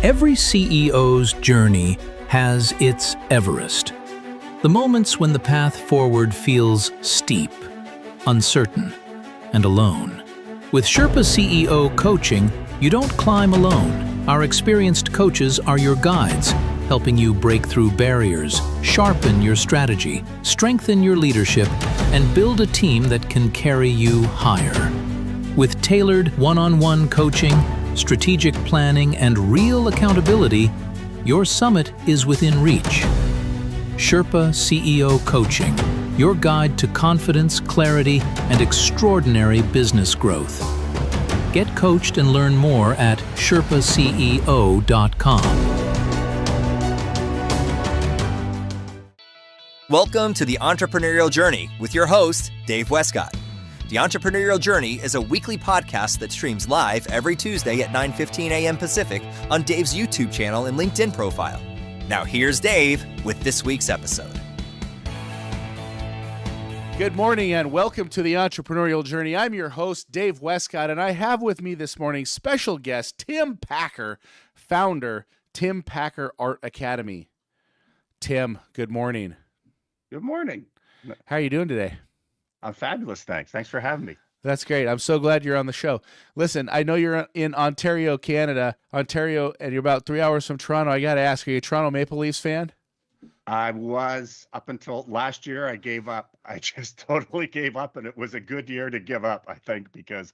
Every CEO's journey has its Everest. The moments when the path forward feels steep, uncertain, and alone. With Sherpa CEO coaching, you don't climb alone. Our experienced coaches are your guides, helping you break through barriers, sharpen your strategy, strengthen your leadership, and build a team that can carry you higher. With tailored one-on-one coaching, strategic planning, and real accountability, your summit is within reach. Sherpa CEO Coaching, your guide to confidence, clarity, and extraordinary business growth. Get coached and learn more at sherpaceo.com. Welcome to the Entrepreneurial Journey with your host, Dave Westcott. The Entrepreneurial Journey is a weekly podcast that streams live every Tuesday at 9:15 a.m. Pacific on Dave's YouTube channel and LinkedIn profile. Now here's Dave with this week's episode. Good morning and welcome to the Entrepreneurial Journey. I'm your host, Dave Westcott, and I have with me this morning special guest, Tim Packer, founder, Tim Packer Art Academy. Tim, good morning. Good morning. How are you doing today? I'm fabulous, thanks. Thanks for having me. That's great. I'm so glad you're on the show. Listen, I know you're in Ontario, Canada, and you're about 3 hours from Toronto. I got to ask, are you a Toronto Maple Leafs fan? I was up until last year. I gave up. I just totally gave up, and it was a good year to give up, I think, because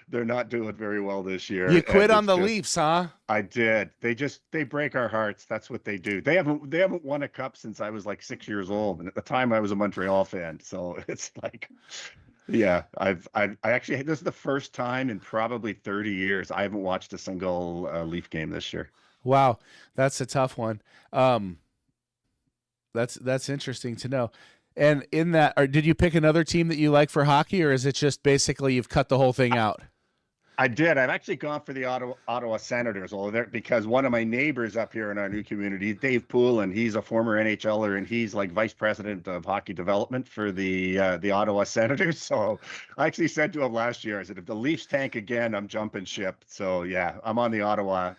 they're not doing very well this year. You quit on the Leafs, huh? I did. They break our hearts. That's what they do. They haven't won a cup since I was like 6 years old, and at the time I was a Montreal fan. So it's like, yeah, I actually, this is the first time in probably 30 years I haven't watched a single Leaf game this year. Wow, that's a tough one. That's interesting to know. And in that, did you pick another team that you like for hockey, or is it just basically you've cut the whole thing out? I did. I've actually gone for the Ottawa Senators because one of my neighbors up here in our new community, Dave Poole, and he's a former NHLer, and he's like vice president of hockey development for the Ottawa Senators. So I actually said to him last year, I said, if the Leafs tank again, I'm jumping ship. So yeah, I'm on the Ottawa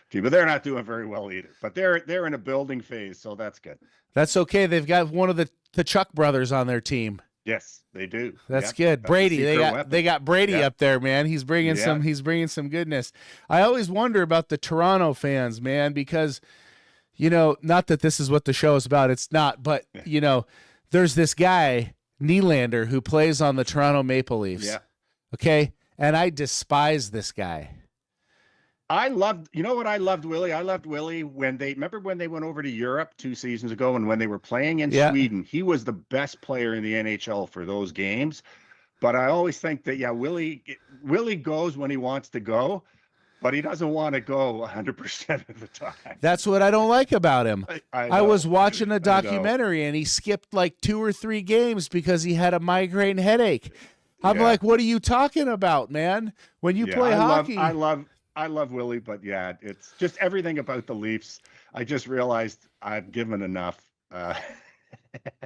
team, but they're not doing very well either. But they're in a building phase, so that's good. That's okay. They've got one of the Chuck brothers on their team. Yes, they do. That's good. That's Brady. They got Brady up there, man. He's bringing some goodness. I always wonder about the Toronto fans, man, because not that this is what the show is about. It's not, but there's this guy Nylander who plays on the Toronto Maple Leafs. Yeah. Okay, and I despise this guy. I loved Willie. I loved Willie when they went over to Europe 2 seasons ago, and when they were playing in Sweden, he was the best player in the NHL for those games. But I always think that, Willie goes when he wants to go, but he doesn't want to go 100% of the time. That's what I don't like about him. I was watching a documentary, and he skipped like 2 or 3 games because he had a migraine headache. I'm like, what are you talking about, man? When you play hockey. I love Willie, but yeah, it's just everything about the Leafs. I just realized I've given enough, and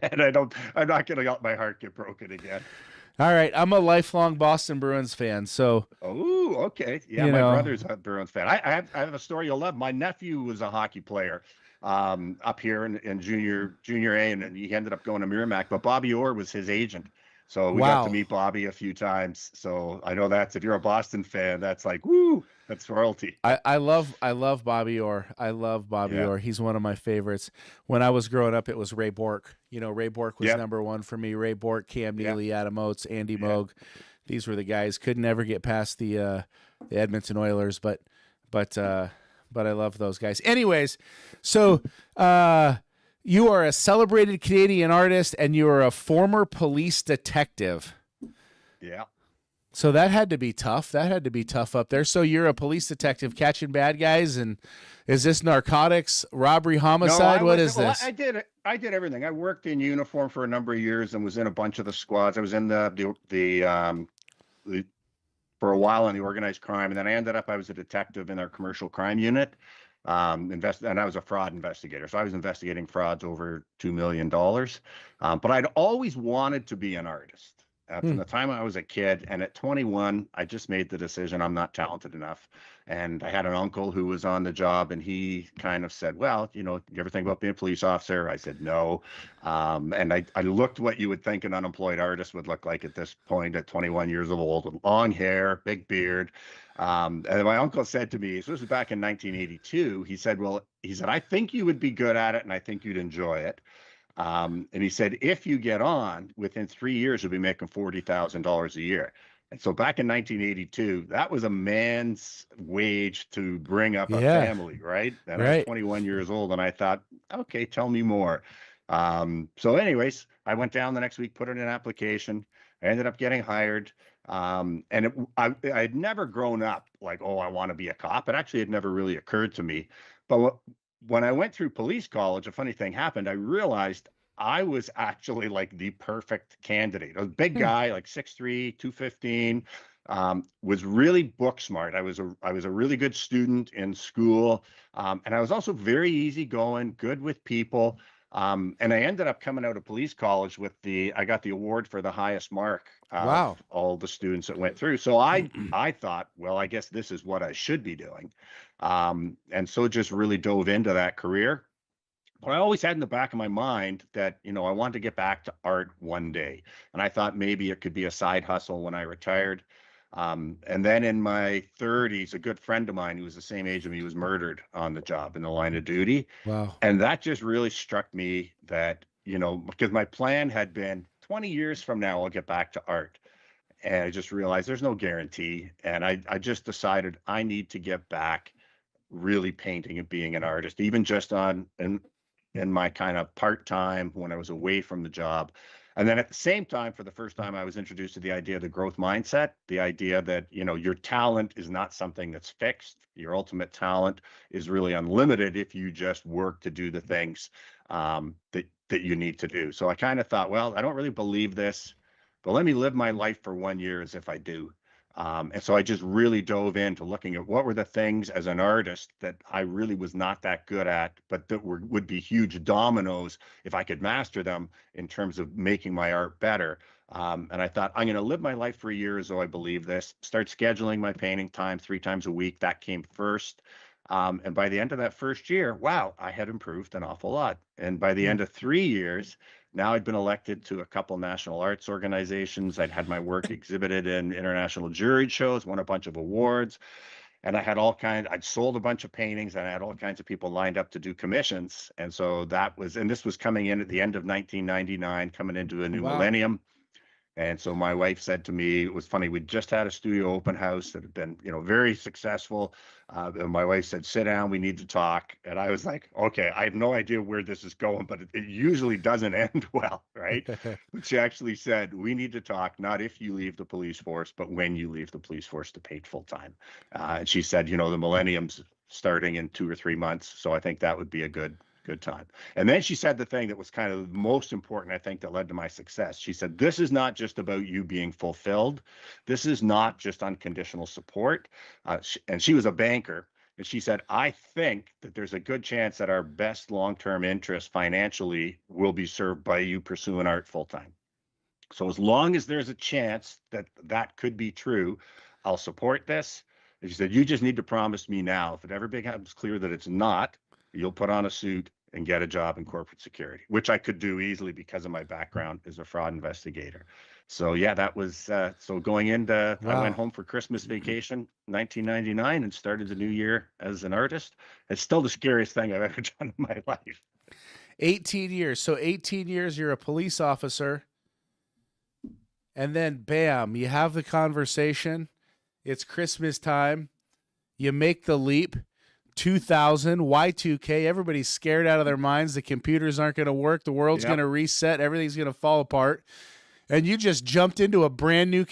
I'm not going to let my heart get broken again. All right, I'm a lifelong Boston Bruins fan, so. Oh, okay, yeah, my brother's a Bruins fan. I have a story you'll love. My nephew was a hockey player up here in junior A, and he ended up going to Merrimack. But Bobby Orr was his agent. So we got to meet Bobby a few times. So I know if you're a Boston fan, that's like, woo, that's royalty. I love Bobby Orr. I love Bobby Orr. He's one of my favorites. When I was growing up, it was Ray Bourque. Ray Bourque was number one for me. Ray Bourque, Cam Neely, Adam Oates, Andy Moog. These were the guys. Could never get past the Edmonton Oilers, but I love those guys. Anyways, so you are a celebrated Canadian artist, and you are a former police detective. Yeah. So that had to be tough. That had to be tough up there. So you're a police detective catching bad guys, and is this narcotics, robbery, homicide? What is this? I did everything. I worked in uniform for a number of years and was in a bunch of the squads. I was in the for a while in the organized crime, and then I was a detective in their commercial crime unit. And I was a fraud investigator. So I was investigating frauds over $2 million. But I'd always wanted to be an artist. from the time I was a kid. And at 21, I just made the decision I'm not talented enough. And I had an uncle who was on the job, and he kind of said, well, you ever think about being a police officer? I said, no. And I looked what you would think an unemployed artist would look like at this point at 21 years old, with long hair, big beard. And my uncle said to me, this was back in 1982, he said, I think you would be good at it, and I think you'd enjoy it. And he said, if you get on, within 3 years, you'll be making $40,000 a year. And so back in 1982, that was a man's wage to bring up a family, right? And I was 21 years old, and I thought, okay, tell me more. So anyways, I went down the next week, put in an application. I ended up getting hired. And I had never grown up like, oh, I want to be a cop. It actually had never really occurred to me. But when I went through police college, a funny thing happened. I realized I was actually like the perfect candidate. I was a big guy, like 6'3", 215, was really book smart. I was a really good student in school. And I was also very easygoing, good with people. And I ended up coming out of police college with I got the award for the highest mark of all the students that went through. So I thought, well, I guess this is what I should be doing. And so just really dove into that career. But I always had in the back of my mind that, I wanted to get back to art one day. And I thought maybe it could be a side hustle when I retired. And then in my 30s, a good friend of mine who was the same age as me was murdered on the job in the line of duty. Wow. And that just really struck me that, because my plan had been 20 years from now, I'll get back to art. And I just realized there's no guarantee. And I just decided I need to get back really painting and being an artist, even just in my kind of part-time when I was away from the job. And then at the same time, for the first time, I was introduced to the idea of the growth mindset, the idea that, your talent is not something that's fixed. Your ultimate talent is really unlimited if you just work to do the things that you need to do. So I kind of thought, well, I don't really believe this, but let me live my life for 1 year as if I do. And so I just really dove into looking at what were the things as an artist that I really was not that good at, but that would be huge dominoes if I could master them in terms of making my art better. And I thought, I'm going to live my life for a year as though I believe this, start scheduling my painting time 3 times a week. That came first. And by the end of that first year, wow, I had improved an awful lot. And by the end of 3 years, now I'd been elected to a couple national arts organizations. I'd had my work exhibited in international juried shows, won a bunch of awards. And I had I'd sold a bunch of paintings, and I had all kinds of people lined up to do commissions. And so this was coming in at the end of 1999, coming into a new millennium. And so my wife said to me, it was funny, we just had a studio open house that had been, very successful. And my wife said, sit down, we need to talk. And I was like, okay, I have no idea where this is going, but it usually doesn't end well, right? But she actually said, we need to talk, not if you leave the police force, but when you leave the police force to paint full time. And she said, the millennium's starting in 2 or 3 months. So I think that would be a good time. And then she said the thing that was kind of most important, I think, that led to my success. She said, this is not just about you being fulfilled. This is not just unconditional support. And she was a banker. And she said, I think that there's a good chance that our best long-term interest financially will be served by you pursuing art full-time. So as long as there's a chance that that could be true, I'll support this. And she said, you just need to promise me now, if it ever becomes clear that it's not, you'll put on a suit and get a job in corporate security, which I could do easily because of my background as a fraud investigator. So yeah, that was, so going into, I went home for Christmas vacation, 1999, and started the new year as an artist. It's still the scariest thing I've ever done in my life. 18 years. So 18 years, you're a police officer. And then bam, you have the conversation. It's Christmas time. You make the leap. 2000, Y2K, everybody's scared out of their minds. The computers aren't going to work. The world's going to reset. Everything's going to fall apart. And you just jumped into a brand new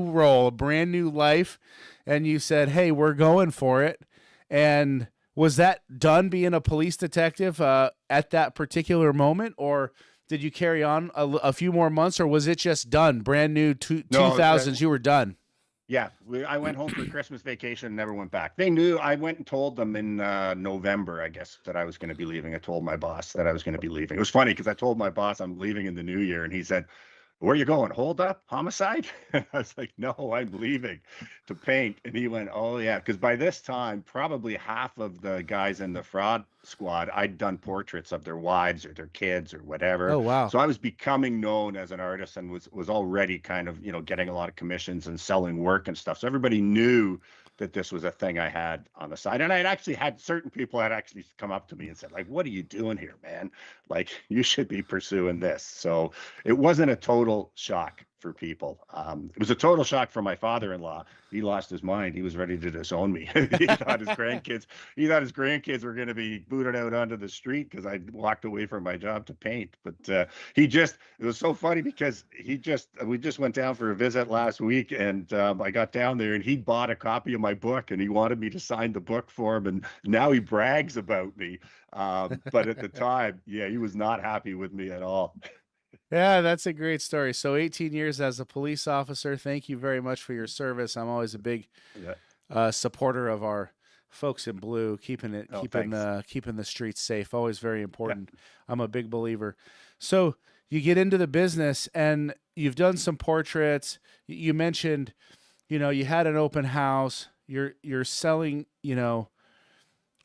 role, a brand new life. And you said, hey, we're going for it. And was that done being a police detective at that particular moment? Or did you carry on a few more months, or was it just done? Brand new 2000s, you were done. Yeah, I went home for Christmas vacation and never went back. They knew. I went and told them in November, I guess, that I was going to be leaving. I told my boss that I was going to be leaving. It was funny because I told my boss I'm leaving in the new year, and he said, where are you going? Hold up, homicide? I was like, no, I'm leaving to paint. And he went, oh yeah, because by this time, probably half of the guys in the fraud squad, I'd done portraits of their wives or their kids or whatever. Oh, wow. So I was becoming known as an artist and was already kind of, getting a lot of commissions and selling work and stuff. So everybody knew that this was a thing I had on the side. And I'd actually had certain people had actually come up to me and said, like, what are you doing here, man? Like, you should be pursuing this. So it wasn't a total shock for people. It was a total shock for my father-in-law. He lost his mind. He was ready to disown me. He thought his grandkids were going to be booted out onto the street because I walked away from my job to paint. But it was so funny because we just went down for a visit last week, and I got down there and he bought a copy of my book and he wanted me to sign the book for him. And now he brags about me. But at the time, yeah, he was not happy with me at all. Yeah, that's a great story. So 18 years as a police officer. Thank you very much for your service. I'm always a big supporter of our folks in blue, keeping the streets safe. Always very important. Yeah. I'm a big believer. So you get into the business and you've done some portraits. You mentioned, you had an open house. You're selling,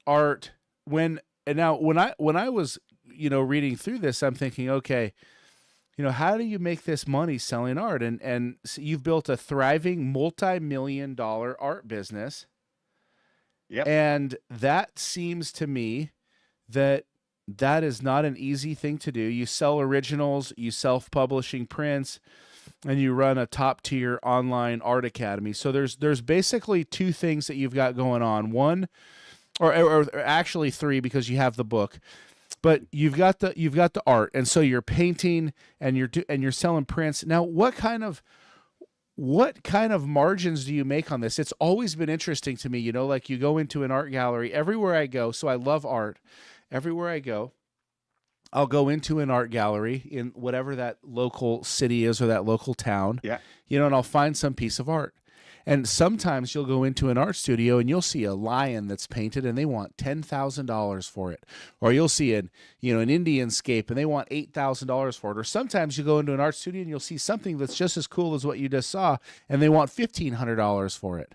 art. When I was, reading through this, I'm thinking, okay, how do you make this money selling art? And so you've built a thriving multi-million-dollar art business. Yep. And that seems to me that is not an easy thing to do. You sell originals, you self-publishing prints, and you run a top-tier online art academy. So there's basically two things that you've got going on. One, or actually three, because you have the book. But you've got the art, and so you're painting and you're selling prints. Now, what kind of margins do you make on this? It's always been interesting to me, like you go into an art gallery everywhere I go. So I love art. Everywhere I go, I'll go into an art gallery in whatever that local city is or that local town. Yeah. And I'll find some piece of art. And sometimes you'll go into an art studio and you'll see a lion that's painted and they want $10,000 for it. Or you'll see an Indianscape and they want $8,000 for it. Or sometimes you go into an art studio and you'll see something that's just as cool as what you just saw and they want $1,500 for it.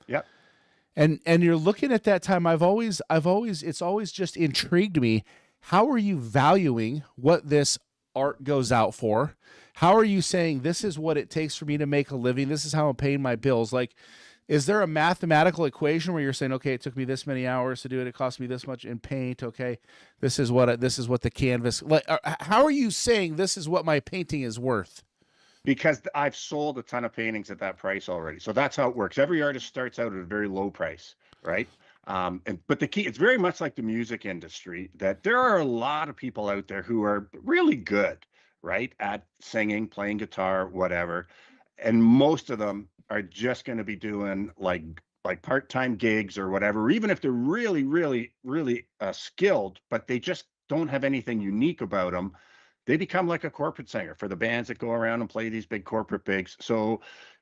Yep. And you're looking at that time. It's always just intrigued me. How are you valuing what this art goes out for? How are you saying this is what it takes for me to make a living? This is how I'm paying my bills. Like, is there a mathematical equation where you're saying, okay, it took me this many hours to do it. It cost me this much in paint. Okay, this is what the canvas. Like, how are you saying this is what my painting is worth? Because I've sold a ton of paintings at that price already. So that's how it works. Every artist starts out at a very low price, right? But the key, it's very much like the music industry, that there are a lot of people out there who are really good, right, at singing, playing guitar, whatever. And most of them are just going to be doing like part-time gigs or whatever, or even if they're really, really, really skilled, but they just don't have anything unique about them. They become like a corporate singer for the bands that go around and play these big corporate bigs. So,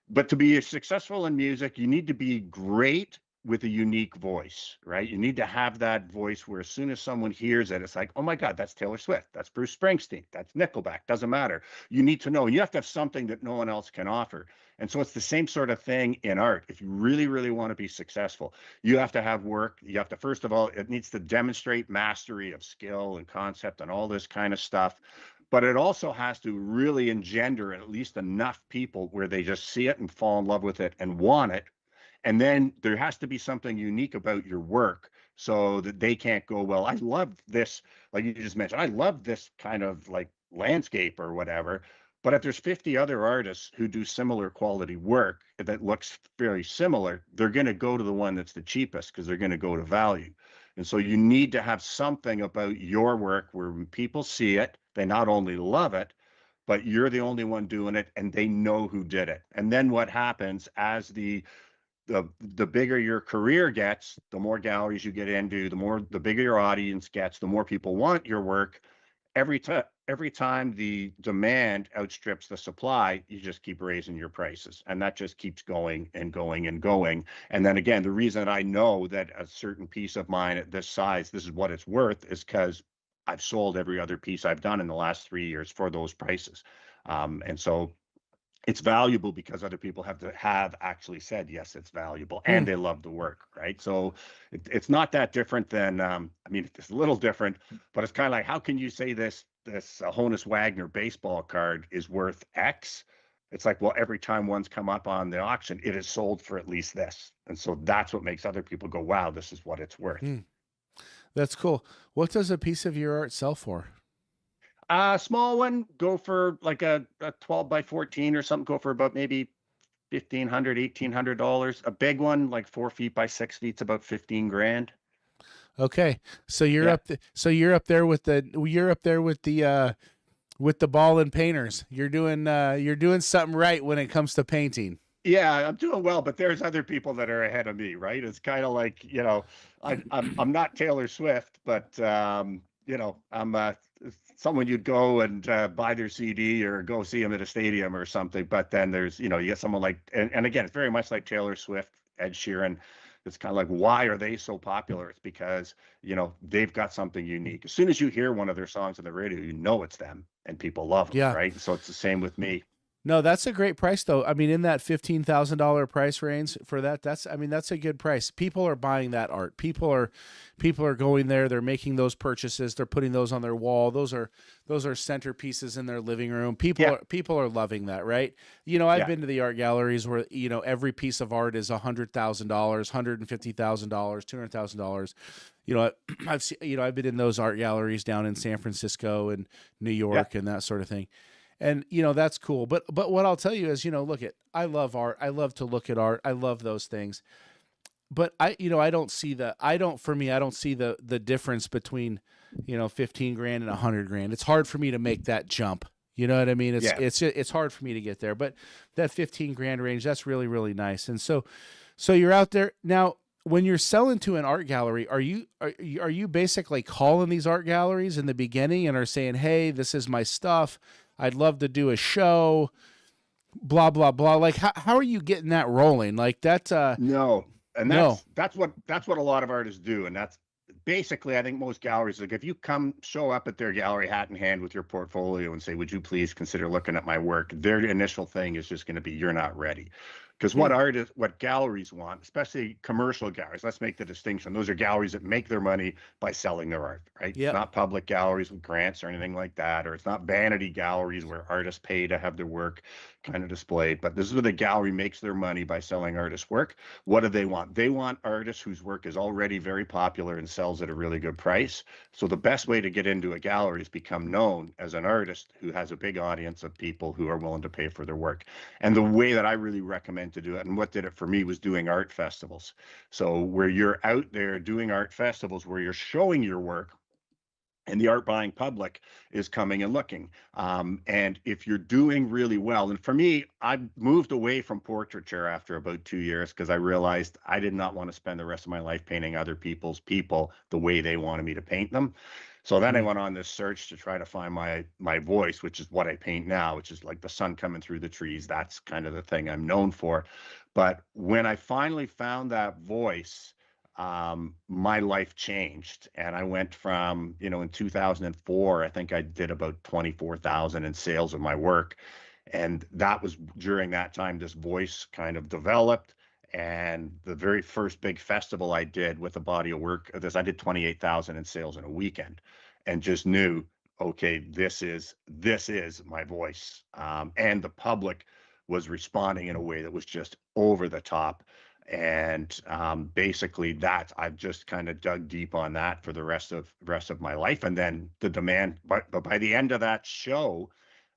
but to be successful in music, you need to be great with a unique voice, right? You need to have that voice where as soon as someone hears it, it's like, oh my God, that's Taylor Swift, that's Bruce Springsteen, that's Nickelback, doesn't matter. You need to know, you have to have something that no one else can offer. And so it's the same sort of thing in art. If you really, really want to be successful, you have to have work. You have to, first of all, it needs to demonstrate mastery of skill and concept and all this kind of stuff. But it also has to really engender at least enough people where they just see it and fall in love with it and want it. And then there has to be something unique about your work so that they can't go, well, I love this, like you just mentioned, I love this kind of like landscape or whatever. But if there's 50 other artists who do similar quality work that looks very similar, they're going to go to the one that's the cheapest because they're going to go to value. And so you need to have something about your work where when people see it, they not only love it, but you're the only one doing it and they know who did it. And then what happens as the bigger your career gets, the more galleries you get into, the bigger your audience gets, the more people want your work. Every time the demand outstrips the supply, you just keep raising your prices, and that just keeps going and going and going. And then again, the reason I know that a certain piece of mine at this size, this is what it's worth, is because I've sold every other piece I've done in the last 3 years for those prices. And so it's valuable because other people have actually said, yes, it's valuable, and they love the work, right? So it's not that different than, I mean, it's a little different, but it's kind of like, how can you say this Honus Wagner baseball card is worth X? It's like, well, every time one's come up on the auction, it is sold for at least this. And so that's what makes other people go, wow, this is what it's worth. That's cool. What does a piece of your art sell for? A small one, go for like a 12 by 14 or something, go for about maybe $1,500, $1,800. A big one, like 4 feet by 6 feet, about 15 grand. Okay, so you're Yeah. up. You're up there with the ball and painters. You're doing something right when it comes to painting. Yeah, I'm doing well, but there's other people that are ahead of me, right? It's kind of like, I'm not Taylor Swift, but I'm someone you'd go and buy their CD or go see them at a stadium or something. But then there's, you get someone like, and again, it's very much like Taylor Swift, Ed Sheeran. It's kind of like, why are they so popular? It's because, they've got something unique. As soon as you hear one of their songs on the radio, you know it's them and people love them, Yeah. right? So it's the same with me. No, that's a great price though. I mean, in that $15,000 price range for that, that's a good price. People are buying that art. People are going there. They're making those purchases. They're putting those on their wall. Those are centerpieces in their living room. People are loving that, right? I've been to the art galleries where every piece of art is $100,000, $150,000, $200,000. I've been in those art galleries down in San Francisco and New York and that sort of thing. And that's cool. But what I'll tell you is, I love art. I love to look at art. I love those things. But I don't see the difference between, 15 grand and 100 grand. It's hard for me to make that jump. You know what I mean? It's hard for me to get there, but that 15 grand range, that's really, really nice. And so you're out there now. When you're selling to an art gallery, are you basically calling these art galleries in the beginning and are saying, hey, this is my stuff, I'd love to do a show, blah, blah, blah. Like, how are you getting that rolling? Like that? No. And No. that's what a lot of artists do. And that's basically, I think most galleries, like if you show up at their gallery hat in hand with your portfolio and say, would you please consider looking at my work? Their initial thing is just going to be, you're not ready. Because what galleries want, especially commercial galleries, let's make the distinction. Those are galleries that make their money by selling their art, right? Yep. It's not public galleries with grants or anything like that, or it's not vanity galleries where artists pay to have their work kind of displayed. But this is where the gallery makes their money by selling artists' work. What do they want? They want artists whose work is already very popular and sells at a really good price. So the best way to get into a gallery is become known as an artist who has a big audience of people who are willing to pay for their work. And the way that I really recommend to do it, and what did it for me, was doing art festivals. So where you're out there doing art festivals where you're showing your work and the art buying public is coming and looking. And if you're doing really well, and for me, I moved away from portraiture after about 2 years because I realized I did not want to spend the rest of my life painting other people's people the way they wanted me to paint them. So then I went on this search to try to find my voice, which is what I paint now, which is like the sun coming through the trees. That's kind of the thing I'm known for. But when I finally found that voice, my life changed, and I went from, in 2004, I think I did about 24,000 in sales of my work. And that was during that time, this voice kind of developed. And the very first big festival I did with a body of work, I did 28,000 in sales in a weekend, and just knew, okay, this is my voice. And the public was responding in a way that was just over the top. And basically that I've just kind of dug deep on that for the rest of my life. And then the demand, but by the end of that show,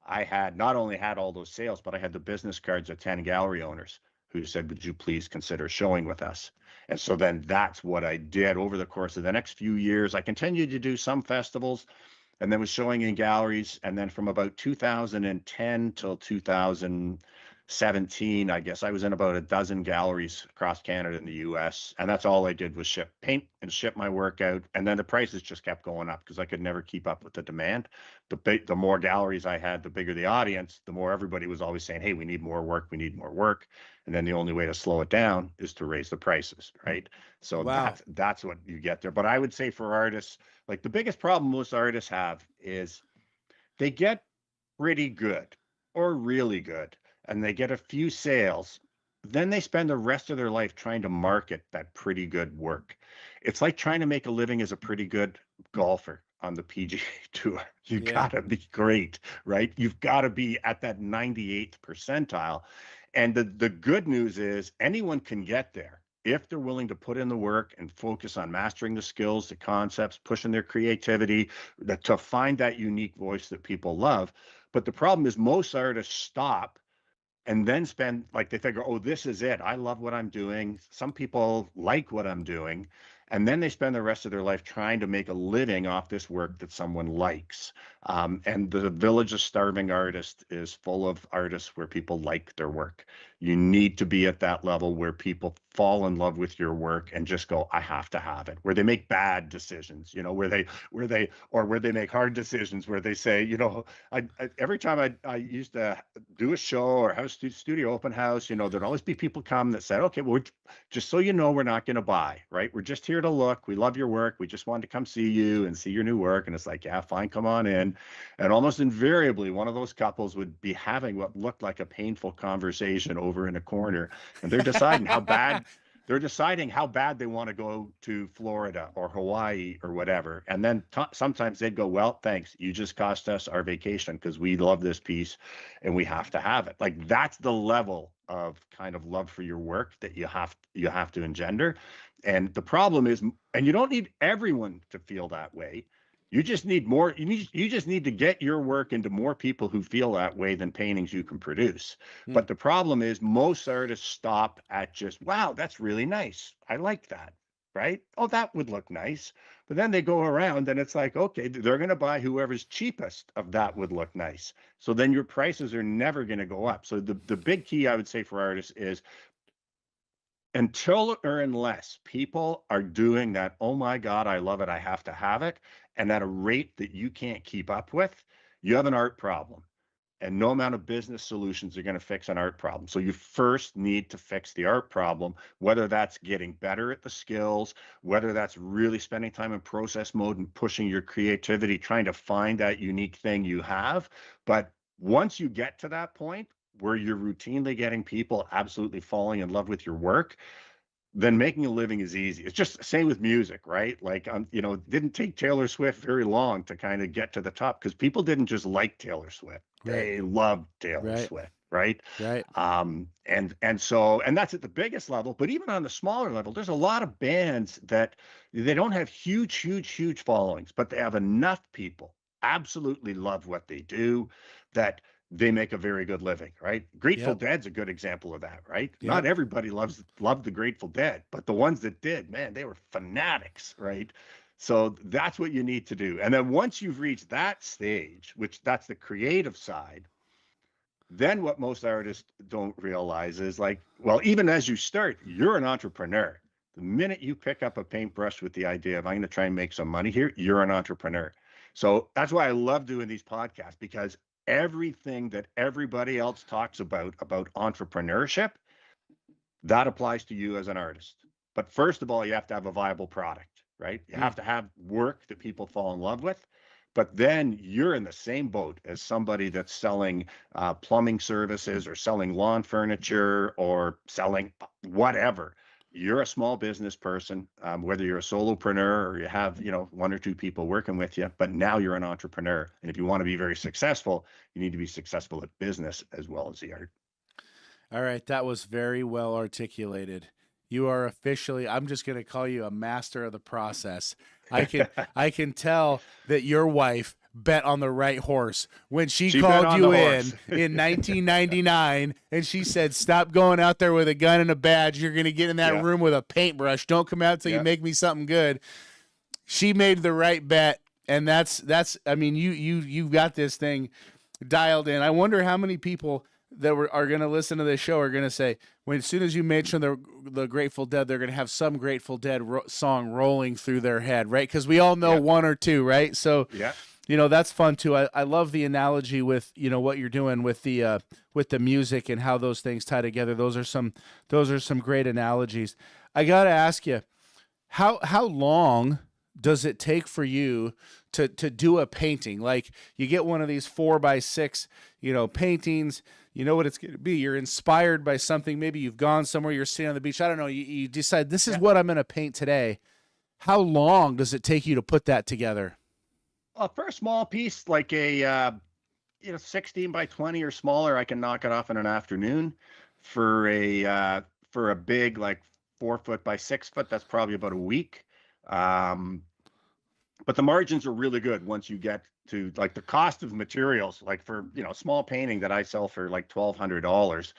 I had not only had all those sales, but I had the business cards of 10 gallery owners who said, would you please consider showing with us? And so then that's what I did over the course of the next few years. I continued to do some festivals and then was showing in galleries. And then from about 2010 till 2017, I guess I was in about a dozen galleries across Canada and the US. And that's all I did was paint and ship my work out. And then the prices just kept going up because I could never keep up with the demand. The more galleries I had, the bigger the audience, the more everybody was always saying, hey, we need more work. We need more work. And then the only way to slow it down is to raise the prices, right? So Wow. that's what you get there. But I would say for artists, like the biggest problem most artists have is they get pretty good. or really good, and they get a few sales, then they spend the rest of their life trying to market that pretty good work. It's like trying to make a living as a pretty good golfer on the PGA Tour. You Yeah. gotta be great, right? You've got to be at that 98th percentile. And the good news is anyone can get there if they're willing to put in the work and focus on mastering the skills, the concepts, pushing their creativity, to find that unique voice that people love. But the problem is most artists stop and then spend, like, they figure, oh, this is it. I love what I'm doing. Some people like what I'm doing. And then they spend the rest of their life trying to make a living off this work that someone likes. And the village of starving artists is full of artists where people like their work. You need to be at that level where people fall in love with your work and just go, I have to have it, where they make bad decisions, where they make hard decisions, where they say, every time I used to do a show or have a studio open house, there'd always be people come that said, okay, well, just so you know, we're not going to buy, right? We're just here to look. We love your work. We just wanted to come see you and see your new work. And it's like, yeah, fine, come on in. And almost invariably, one of those couples would be having what looked like a painful conversation over in a corner. And they're deciding how bad they want to go to Florida or Hawaii or whatever. And then sometimes they'd go, well, thanks. You just cost us our vacation because we love this piece and we have to have it. Like, that's the level of kind of love for your work that you have to engender. And the problem is, and you don't need everyone to feel that way. You just need more. You just need to get your work into more people who feel that way than paintings you can produce. But the problem is most artists stop at just, wow, that's really nice. I like that, right? Oh, that would look nice. But then they go around and it's like, okay, they're going to buy whoever's cheapest of that would look nice. So then your prices are never going to go up. So the big key I would say for artists is, until or unless people are doing that, oh my God, I love it, I have to have it, and at a rate that you can't keep up with, you have an art problem. And no amount of business solutions are going to fix an art problem. So you first need to fix the art problem, whether that's getting better at the skills, whether that's really spending time in process mode and pushing your creativity, trying to find that unique thing you have. But once you get to that point where you're routinely getting people absolutely falling in love with your work, then making a living is easy. It's just the same with music, right? Like, it didn't take Taylor Swift very long to kind of get to the top because people didn't just like Taylor Swift. They loved Taylor Swift, right? Right. And that's at the biggest level, but even on the smaller level, there's a lot of bands that they don't have huge followings, but they have enough people absolutely love what they do that they make a very good living, right? Grateful Dead's a good example of that, right? Not everybody loved the Grateful Dead, but the ones that did, man, they were fanatics, right? So that's what you need to do. And then once you've reached that stage, which that's the creative side, then what most artists don't realize is, like, well, even as you start, you're an entrepreneur. The minute you pick up a paintbrush with the idea of, I'm going to try and make some money here, you're an entrepreneur. So that's why I love doing these podcasts, because everything that everybody else talks about entrepreneurship, that applies to you as an artist. But first of all, you have to have a viable product, right? You have to have work that people fall in love with. But then you're in the same boat as somebody that's selling plumbing services or selling lawn furniture or selling whatever. You're a small business person, whether you're a solopreneur or you have, one or two people working with you, but now you're an entrepreneur. And if you want to be very successful, you need to be successful at business as well as the art. All right. That was very well articulated. You are officially, I'm just going to call you a master of the process. I can tell that your wife bet on the right horse when she called you in 1999 and she said, stop going out there with a gun and a badge. You're going to get in that room with a paintbrush. Don't come out till you make me something good. She made the right bet. And that's, I mean, you've got this thing dialed in. I wonder how many people that are going to listen to this show are going to say, as soon as you mention the Grateful Dead, they're going to have some Grateful Dead song rolling through their head, right? Because we all know one or two, right? So, that's fun too. I love the analogy with, what you're doing with the music and how those things tie together. Those are some great analogies. I got to ask you, how long does it take for you to do a painting? Like you get one of these 4x6, paintings, you know what it's going to be. You're inspired by something. Maybe you've gone somewhere, you're sitting on the beach. I don't know. You decide this is what I'm going to paint today. How long does it take you to put that together? For a small piece, like a 16 by 20 or smaller, I can knock it off in an afternoon. For a big, like 4 foot by 6 foot, that's probably about a week. But the margins are really good once you get to like the cost of materials, like for, small painting that I sell for like $1,200,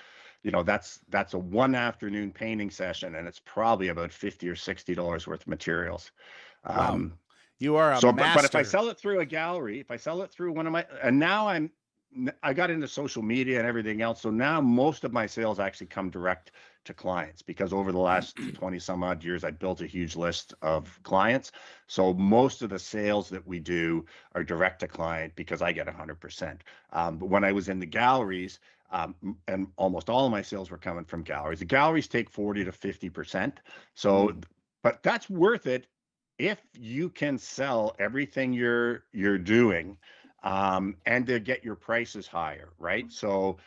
that's a one afternoon painting session, and it's probably about $50 or $60 worth of materials. Wow. You are a So, master. but if I sell it through a gallery, if I sell it through one of my, and now I got into social media and everything else. So now most of my sales actually come direct to clients, because over the last 20 some odd years, I built a huge list of clients. So most of the sales that we do are direct to client because I get 100%. But when I was in the galleries, and almost all of my sales were coming from galleries. The galleries take 40 to 50%. So, but that's worth it if you can sell everything you're doing, and to get your prices higher, right? So,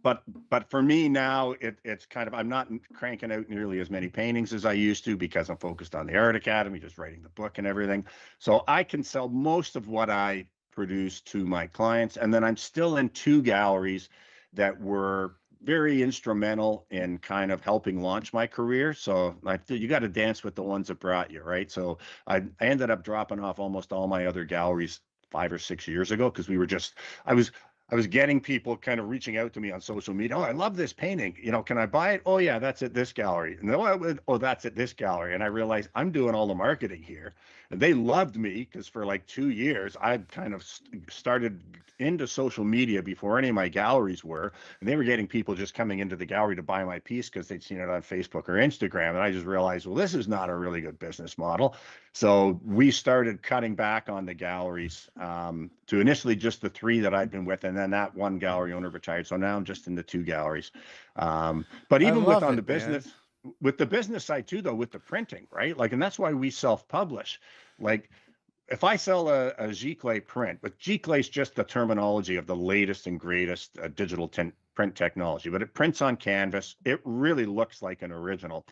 but for me now, it's kind of, I'm not cranking out nearly as many paintings as I used to because I'm focused on the Art Academy, just writing the book and everything. So I can sell most of what I produce to my clients, and then I'm still in 2 galleries that were very instrumental in kind of helping launch my career. So you got to dance with the ones that brought you, right? So I ended up dropping off almost all my other galleries 5 or 6 years ago because I was getting people kind of reaching out to me on social media. Oh, I love this painting. Can I buy it? Oh yeah, that's at this gallery. And that's at this gallery. And I realized I'm doing all the marketing here. And they loved me because for like 2 years, I kind of started into social media before any of my galleries were. And they were getting people just coming into the gallery to buy my piece because they'd seen it on Facebook or Instagram. And I just realized, well, this is not a really good business model. So we started cutting back on the galleries, to initially just the 3 that I'd been with. And then that one gallery owner retired. So now I'm just in the 2 galleries. But even with on the business, with the business side too, though, with the printing, right? Like, and that's why we self-publish. Like, if I sell a Giclée print, but Giclée is just the terminology of the latest and greatest digital print technology, but it prints on canvas. It really looks like an original.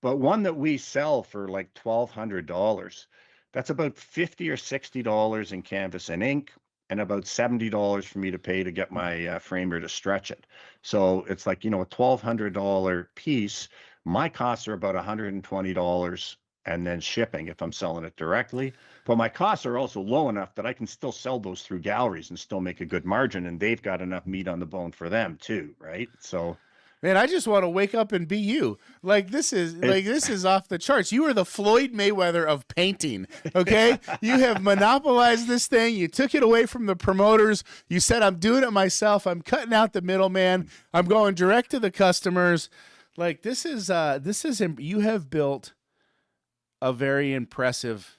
But one that we sell for like $1,200, that's about $50 or $60 in canvas and ink, and about $70 for me to pay to get my framer to stretch it. So it's like, a $1,200 piece. My costs are about $120 and then shipping if I'm selling it directly. But my costs are also low enough that I can still sell those through galleries and still make a good margin, and they've got enough meat on the bone for them too, right? So, man, I just want to wake up and be you. Like this is off the charts. You are the Floyd Mayweather of painting. Okay, you have monopolized this thing. You took it away from the promoters. You said, "I'm doing it myself. I'm cutting out the middleman. I'm going direct to the customers." Like this is you have built a very impressive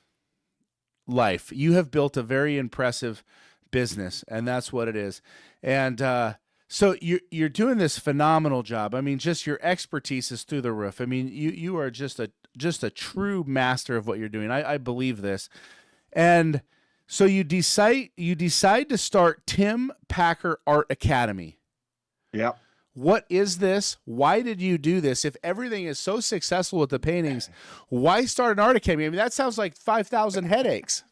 life. You have built a very impressive business, and that's what it is. And so you're doing this phenomenal job. I mean, just your expertise is through the roof. I mean, you are just a true master of what you're doing. I believe this. And so you decide to start Tim Packer Art Academy. Yeah. What is this? Why did you do this? If everything is so successful with the paintings, why start an art academy? I mean, that sounds like 5,000 headaches.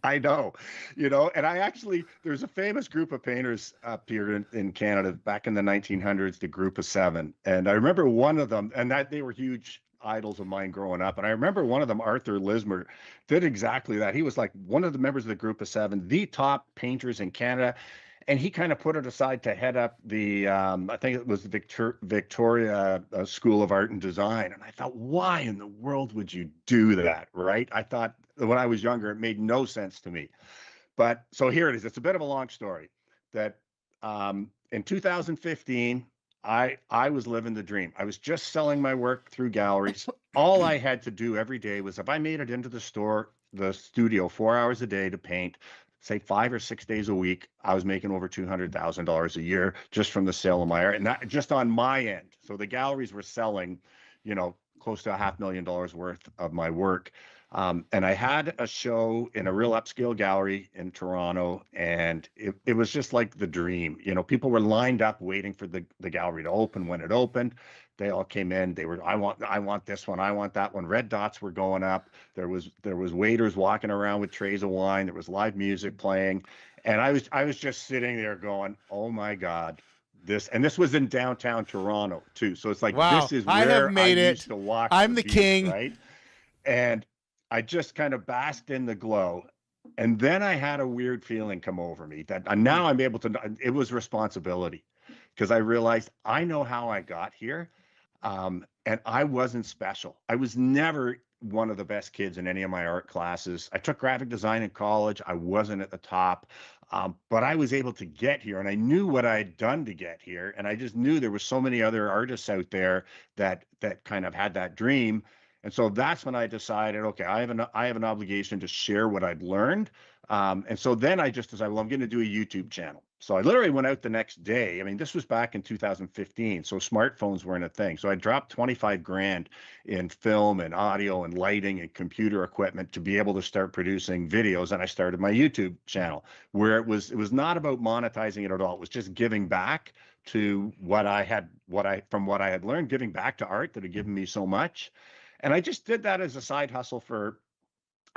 I know, and there's a famous group of painters up here in Canada back in the 1900s, the Group of Seven. And I remember one of them, and that they were huge idols of mine growing up. And I remember one of them, Arthur Lismer, did exactly that. He was like one of the members of the Group of Seven, the top painters in Canada. And he kind of put it aside to head up the, I think it was the Victoria School of Art and Design. And I thought, why in the world would you do that, right? I thought when I was younger, it made no sense to me. But so here it is. It's a bit of a long story that in 2015, I was living the dream. I was just selling my work through galleries. All I had to do every day was if I made it into the studio 4 hours a day to paint, say 5 or 6 days a week, I was making over $200,000 a year just from the sale of my art, and that just on my end. So the galleries were selling, close to $500,000 worth of my work. And I had a show in a real upscale gallery in Toronto, and it was just like the dream. You know, people were lined up waiting for the gallery to open. When it opened, they all came in. They were, I want this one, I want that one. Red dots were going up. There was waiters walking around with trays of wine. There was live music playing, and I was just sitting there going, oh my God. This was in downtown Toronto too. So it's like, this Wow, is I have where I made it. used to walk the I'm the beat, king. right? And I just kind of basked in the glow. And then I had a weird feeling come over me that now I'm able to, it was responsibility, because I realized I know how I got here. And I wasn't special. I was never one of the best kids in any of my art classes. I took graphic design in college. I wasn't at the top, but I was able to get here, and I knew what I had done to get here. And I just knew there were so many other artists out there that kind of had that dream. And so that's when I decided, okay, I have an obligation to share what I'd learned. And so then I just decided, well, I'm going to do a YouTube channel. So I literally went out the next day. I mean, this was back in 2015, so smartphones weren't a thing. So I dropped 25 grand in film and audio and lighting and computer equipment to be able to start producing videos. And I started my YouTube channel, where it was not about monetizing it at all. It was just giving back to what I had learned, giving back to art that had given me so much. And I just did that as a side hustle for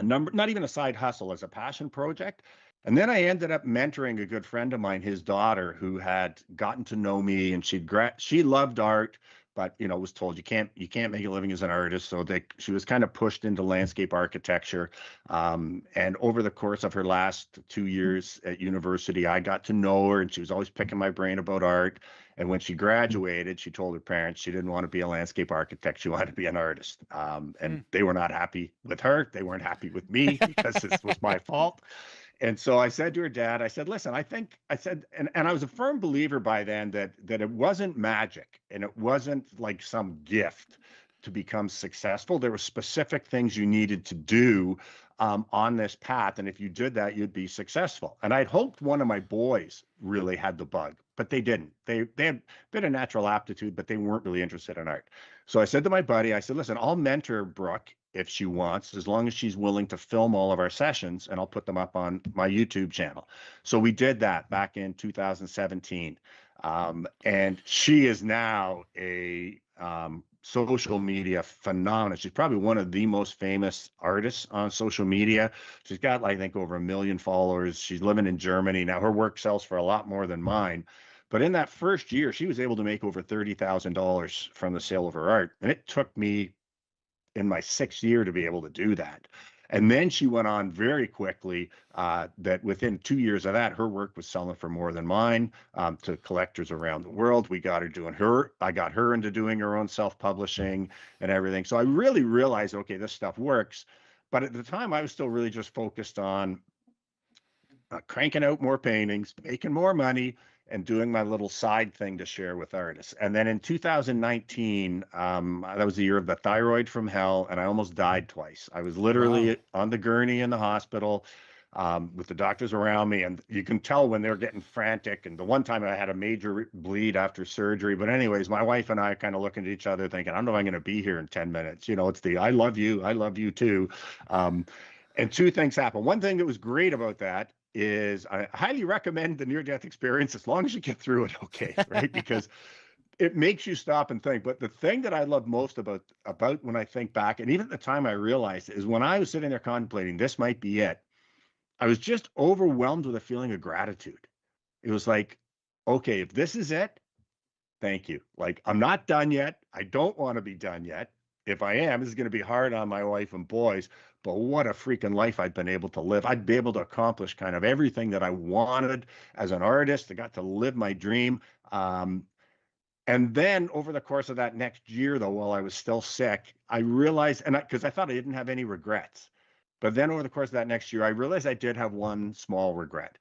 not even a side hustle, as a passion project. And then I ended up mentoring a good friend of mine, his daughter, who had gotten to know me, and she loved art, but was told you can't make a living as an artist. So she was kind of pushed into landscape architecture. And over the course of her last 2 years at university, I got to know her, and she was always picking my brain about art. And when she graduated, she told her parents she didn't want to be a landscape architect. She wanted to be an artist. And they were not happy with her. They weren't happy with me, because this was my fault. And so I said to her dad, I said, listen, and I was a firm believer by then that it wasn't magic, and it wasn't like some gift to become successful. There were specific things you needed to do on this path. And if you did that, you'd be successful. And I'd hoped one of my boys really had the bug, but they didn't. They had a bit of natural aptitude, but they weren't really interested in art. So I said to my buddy, I said, listen, I'll mentor Brooke if she wants, as long as she's willing to film all of our sessions, and I'll put them up on my YouTube channel. So we did that back in 2017. And she is now a social media phenomenon. She's probably one of the most famous artists on social media. She's got, I think, over 1 million followers. She's living in Germany. Now her work sells for a lot more than mine. But in that first year, she was able to make over $30,000 from the sale of her art. And it took me in my 6th year to be able to do that. And then she went on very quickly, that within 2 years of that, her work was selling for more than mine, to collectors around the world. I got her into doing her own self-publishing and everything. So I really realized, okay, this stuff works. But at the time, I was still really just focused on cranking out more paintings, making more money, and doing my little side thing to share with artists. And then in 2019, that was the year of the thyroid from hell, and I almost died twice. I was literally on the gurney in the hospital, with the doctors around me, and you can tell when they're getting frantic. And the one time I had a major bleed after surgery. But anyways, my wife and I kind of looking at each other thinking, I don't know if I'm going to be here in 10 minutes. It's the I love you too. And two things happened. One thing that was great about that is I highly recommend the near-death experience, as long as you get through it okay, right? Because it makes you stop and think. But the thing that I love most about when I think back, and even at the time I realized, is when I was sitting there contemplating this might be it, I was just overwhelmed with a feeling of gratitude. It was like, okay, if this is it, thank you. Like, I'm not done yet. I don't want to be done yet. If I am, this is going to be hard on my wife and boys, but what a freaking life I'd been able to live. I'd be able to accomplish kind of everything that I wanted as an artist. I got to live my dream. And then over the course of that next year, though, while I was still sick, I realized, because I thought I didn't have any regrets. But then over the course of that next year, I realized I did have one small regret.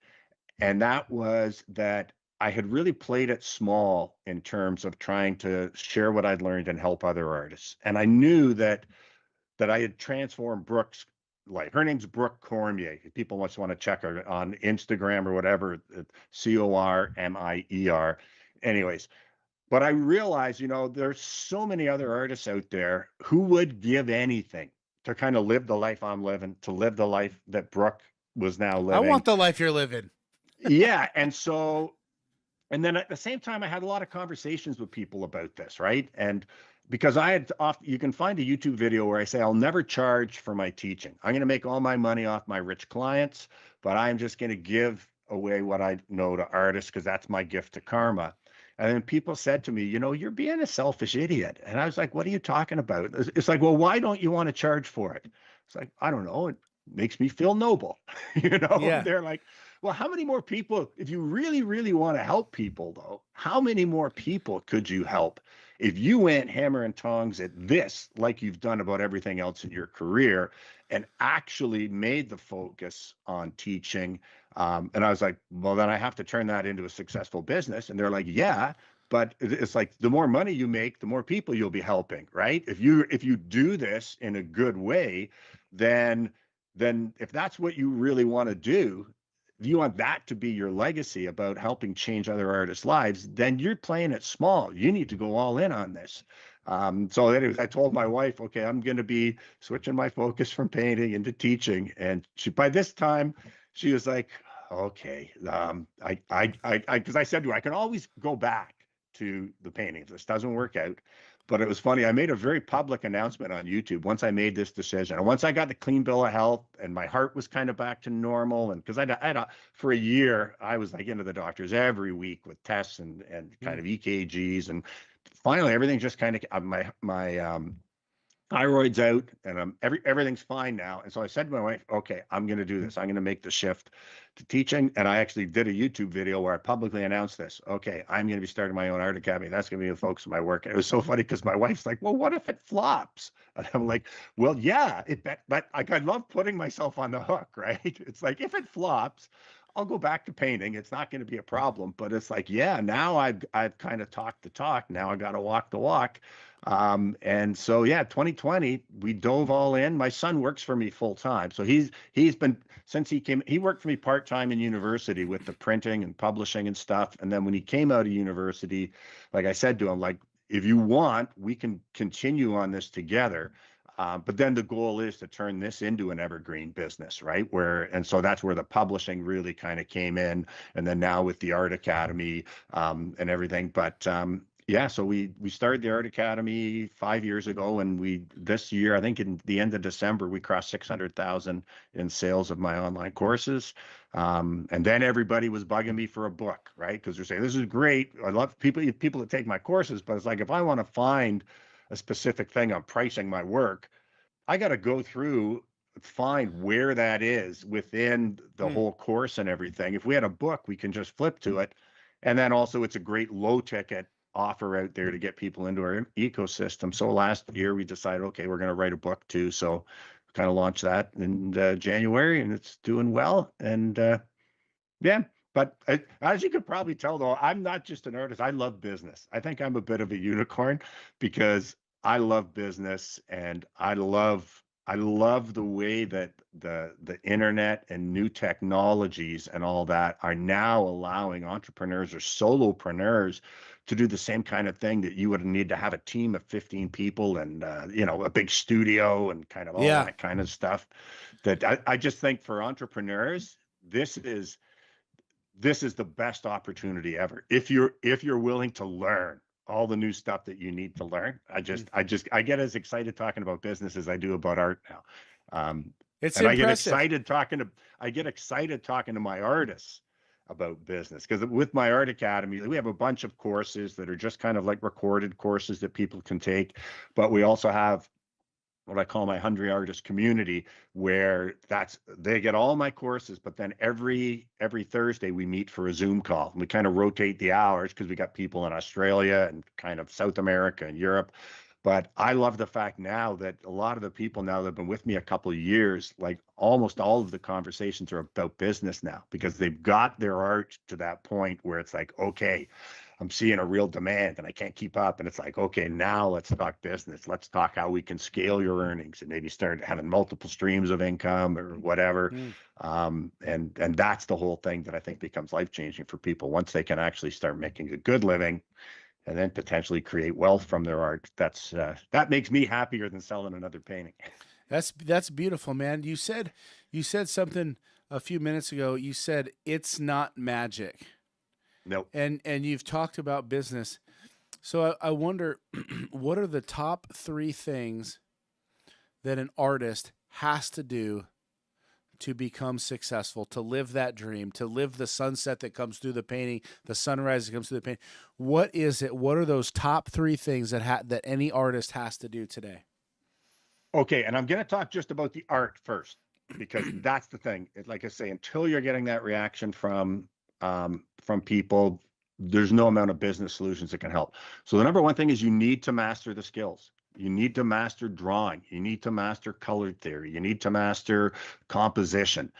And that was that I had really played it small in terms of trying to share what I'd learned and help other artists. And I knew that I had transformed Brooke's life. Her name's Brooke Cormier. If people must want to check her on Instagram or whatever, Cormier. Anyways, but I realized, there's so many other artists out there who would give anything to kind of live the life I'm living, to live the life that Brooke was now I living. want the life you're living. Yeah. And then at the same time, I had a lot of conversations with people about this, right? And because you can find a YouTube video where I say, I'll never charge for my teaching. I'm going to make all my money off my rich clients, but I'm just going to give away what I know to artists because that's my gift to karma. And then people said to me, you're being a selfish idiot. And I was like, what are you talking about? It's like, well, why don't you want to charge for it? It's like, I don't know. It makes me feel noble. Yeah. They're like, well, how many more people, if you really, really want to help people, though, how many more people could you help if you went hammer and tongs at this, like you've done about everything else in your career, and actually made the focus on teaching? And I was like, well, then I have to turn that into a successful business. And they're like, yeah, but it's like the more money you make, the more people you'll be helping, right? If you do this in a good way, then if that's what you really want to do, if you want that to be your legacy about helping change other artists' lives, then you're playing it small. You need to go all in on this. So anyways, I told my wife, okay, I'm going to be switching my focus from painting into teaching. And by this time, she was like, okay, because I said to her, I can always go back to the painting if this doesn't work out. But it was funny. I made a very public announcement on YouTube once I made this decision. And once I got the clean bill of health and my heart was kind of back to normal. And because for a year, I was like into the doctors every week with tests and kind of EKGs. And finally, everything just kind of, my thyroid's out and everything's fine now. And so I said to my wife, okay, I'm going to do this. I'm going to make the shift to teaching. And I actually did a YouTube video where I publicly announced this. Okay, I'm going to be starting my own art academy. That's going to be the focus of my work. And it was so funny because my wife's like, well, what if it flops? And I'm like, well, yeah, but I love putting myself on the hook, right? It's like, if it flops, I'll go back to painting. It's not going to be a problem. But it's like, yeah, now I've kind of talked the talk. Now I got to walk the walk. And so, yeah, 2020, we dove all in. My son works for me full time. So he's been, since he worked for me part-time in university with the printing and publishing and stuff. And then when he came out of university, like I said to him, like, if you want, we can continue on this together. But then the goal is to turn this into an evergreen business, right? And so that's where the publishing really kind of came in. And then now with the Art Academy and everything. But yeah, so we started the Art Academy 5 years ago, and this year, I think in the end of December, we crossed 600,000 in sales of my online courses. And then everybody was bugging me for a book, right? Because they're saying, this is great. I love people that take my courses, but it's like, if I want to find a specific thing on pricing my work, I got to go through, find where that is within the whole course and everything. If we had a book, we can just flip to it. And then also it's a great low ticket offer out there to get people into our ecosystem. So last year we decided, okay, we're going to write a book too. So kind of launched that in January, and it's doing well. And yeah, but as you could probably tell, though, I'm not just an artist. I love business. I think I'm a bit of a unicorn because I love business, and I love the way that the internet and new technologies and all that are now allowing entrepreneurs or solopreneurs to do the same kind of thing that you would need to have a team of 15 people and a big studio and kind of all that kind of stuff. That I just think for entrepreneurs, this is the best opportunity ever if you're willing to learn all the new stuff that you need to learn. I get as excited talking about business as I do about art now. It's and impressive. I get excited talking to my artists about business, because with my Art Academy, we have a bunch of courses that are just kind of like recorded courses that people can take, but we also have what I call my Hungry Artist community, where they get all my courses, but then every Thursday we meet for a Zoom call. And we kind of rotate the hours because we got people in Australia and kind of South America and Europe. But I love the fact now that a lot of the people now that have been with me a couple of years, like almost all of the conversations are about business now, because they've got their art to that point where it's like, okay, I'm seeing a real demand and I can't keep up. And it's like, okay, now let's talk business. Let's talk how we can scale your earnings and maybe start having multiple streams of income or whatever. And that's the whole thing that I think becomes life-changing for people once they can actually start making a good living and then potentially create wealth from their art. That makes me happier than selling another painting. That's beautiful, man. You said something a few minutes ago. You said it's not magic. No. And you've talked about business. So I wonder what are the top 3 things that an artist has to do to become successful, to live that dream, to live the sunset that comes through the painting, the sunrise that comes through the painting. What is it? What are those top 3 things that any artist has to do today? Okay, and I'm going to talk just about the art first, because that's the thing. Like I say, until you're getting that reaction from people, there's no amount of business solutions that can help. So the number one thing is you need to master the skills. You need to master drawing. You need to master color theory. You need to master composition.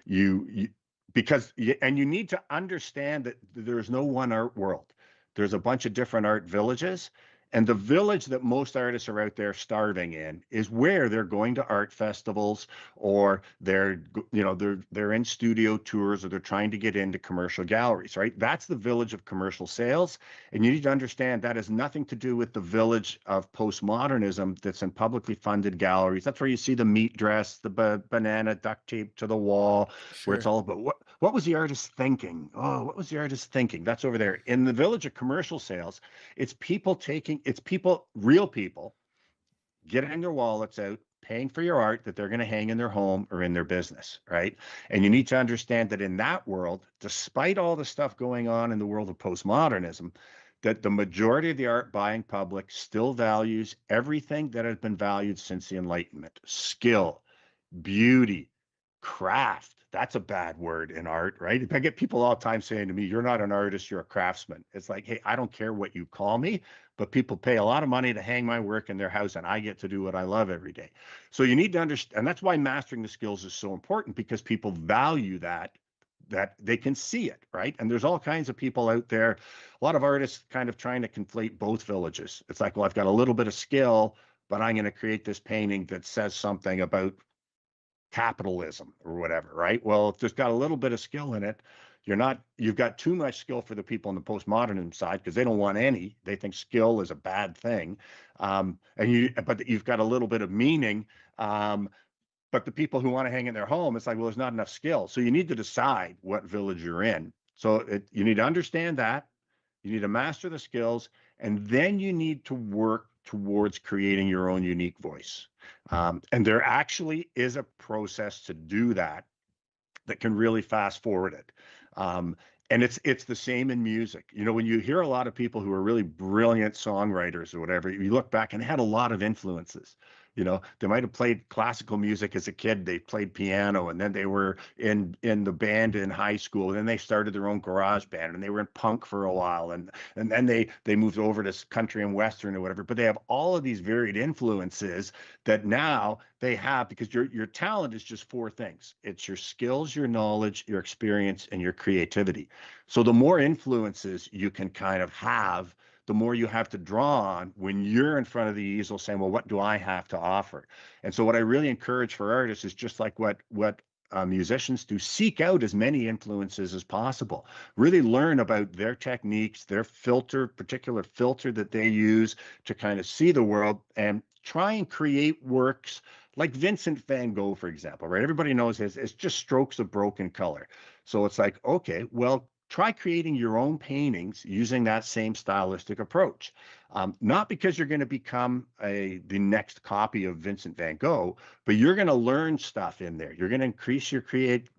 You because and you need to understand that there's no one art world. There's a bunch of different art villages. And the village that most artists are out there starving in is where they're going to art festivals, or they're in studio tours, or they're trying to get into commercial galleries, right? That's the village of commercial sales. And you need to understand that has nothing to do with the village of postmodernism that's in publicly funded galleries. That's where you see the meat dress, the banana duct tape to the wall, where it's Sure. all about what was the artist thinking? Oh, what was the artist thinking? That's over there. In the village of commercial sales, it's people, real people, getting their wallets out, paying for your art that they're going to hang in their home or in their business, right? And you need to understand that in that world, despite all the stuff going on in the world of postmodernism, that the majority of the art buying public still values everything that has been valued since the Enlightenment: skill, beauty, craft. That's a bad word in art, right? I get people all the time saying to me, "You're not an artist, you're a craftsman." It's like, hey, I don't care what you call me, but people pay a lot of money to hang my work in their house, and I get to do what I love every day. So you need to understand, and that's why mastering the skills is so important, because people value that they can see it, right? And there's all kinds of people out there, a lot of artists kind of trying to conflate both villages. It's like, well, I've got a little bit of skill, but I'm going to create this painting that says something about capitalism or whatever, right? Well, if there's got a little bit of skill in it, you've got too much skill for the people on the postmodernism side, because they don't want any. They think skill is a bad thing. But you've got a little bit of meaning. But the people who want to hang in their home, it's like, well, there's not enough skill. So you need to decide what village you're in. So you need to understand that. You need to master the skills, and then you need to work towards creating your own unique voice. And there actually is a process to do that can really fast forward it. And it's the same in music. You know, when you hear a lot of people who are really brilliant songwriters or whatever, you look back and they had a lot of influences. You know, they might have played classical music as a kid. They played piano, and then they were in the band in high school. And then they started their own garage band, and they were in punk for a while. And then they moved over to country and western or whatever. But they have all of these varied influences that now they have, because your talent is just 4 things. It's your skills, your knowledge, your experience, and your creativity. So the more influences you can kind of have, the more you have to draw on when you're in front of the easel saying, well, what do I have to offer? And so what I really encourage for artists is just like what musicians do: seek out as many influences as possible. Really learn about their techniques, their particular filter that they use to kind of see the world, and try and create works like Vincent van Gogh, for example, right? Everybody knows it's just strokes of broken color. So it's like, okay, well, try creating your own paintings using that same stylistic approach. Not because you're going to become the next copy of Vincent van Gogh, but you're going to learn stuff in there. You're going to increase your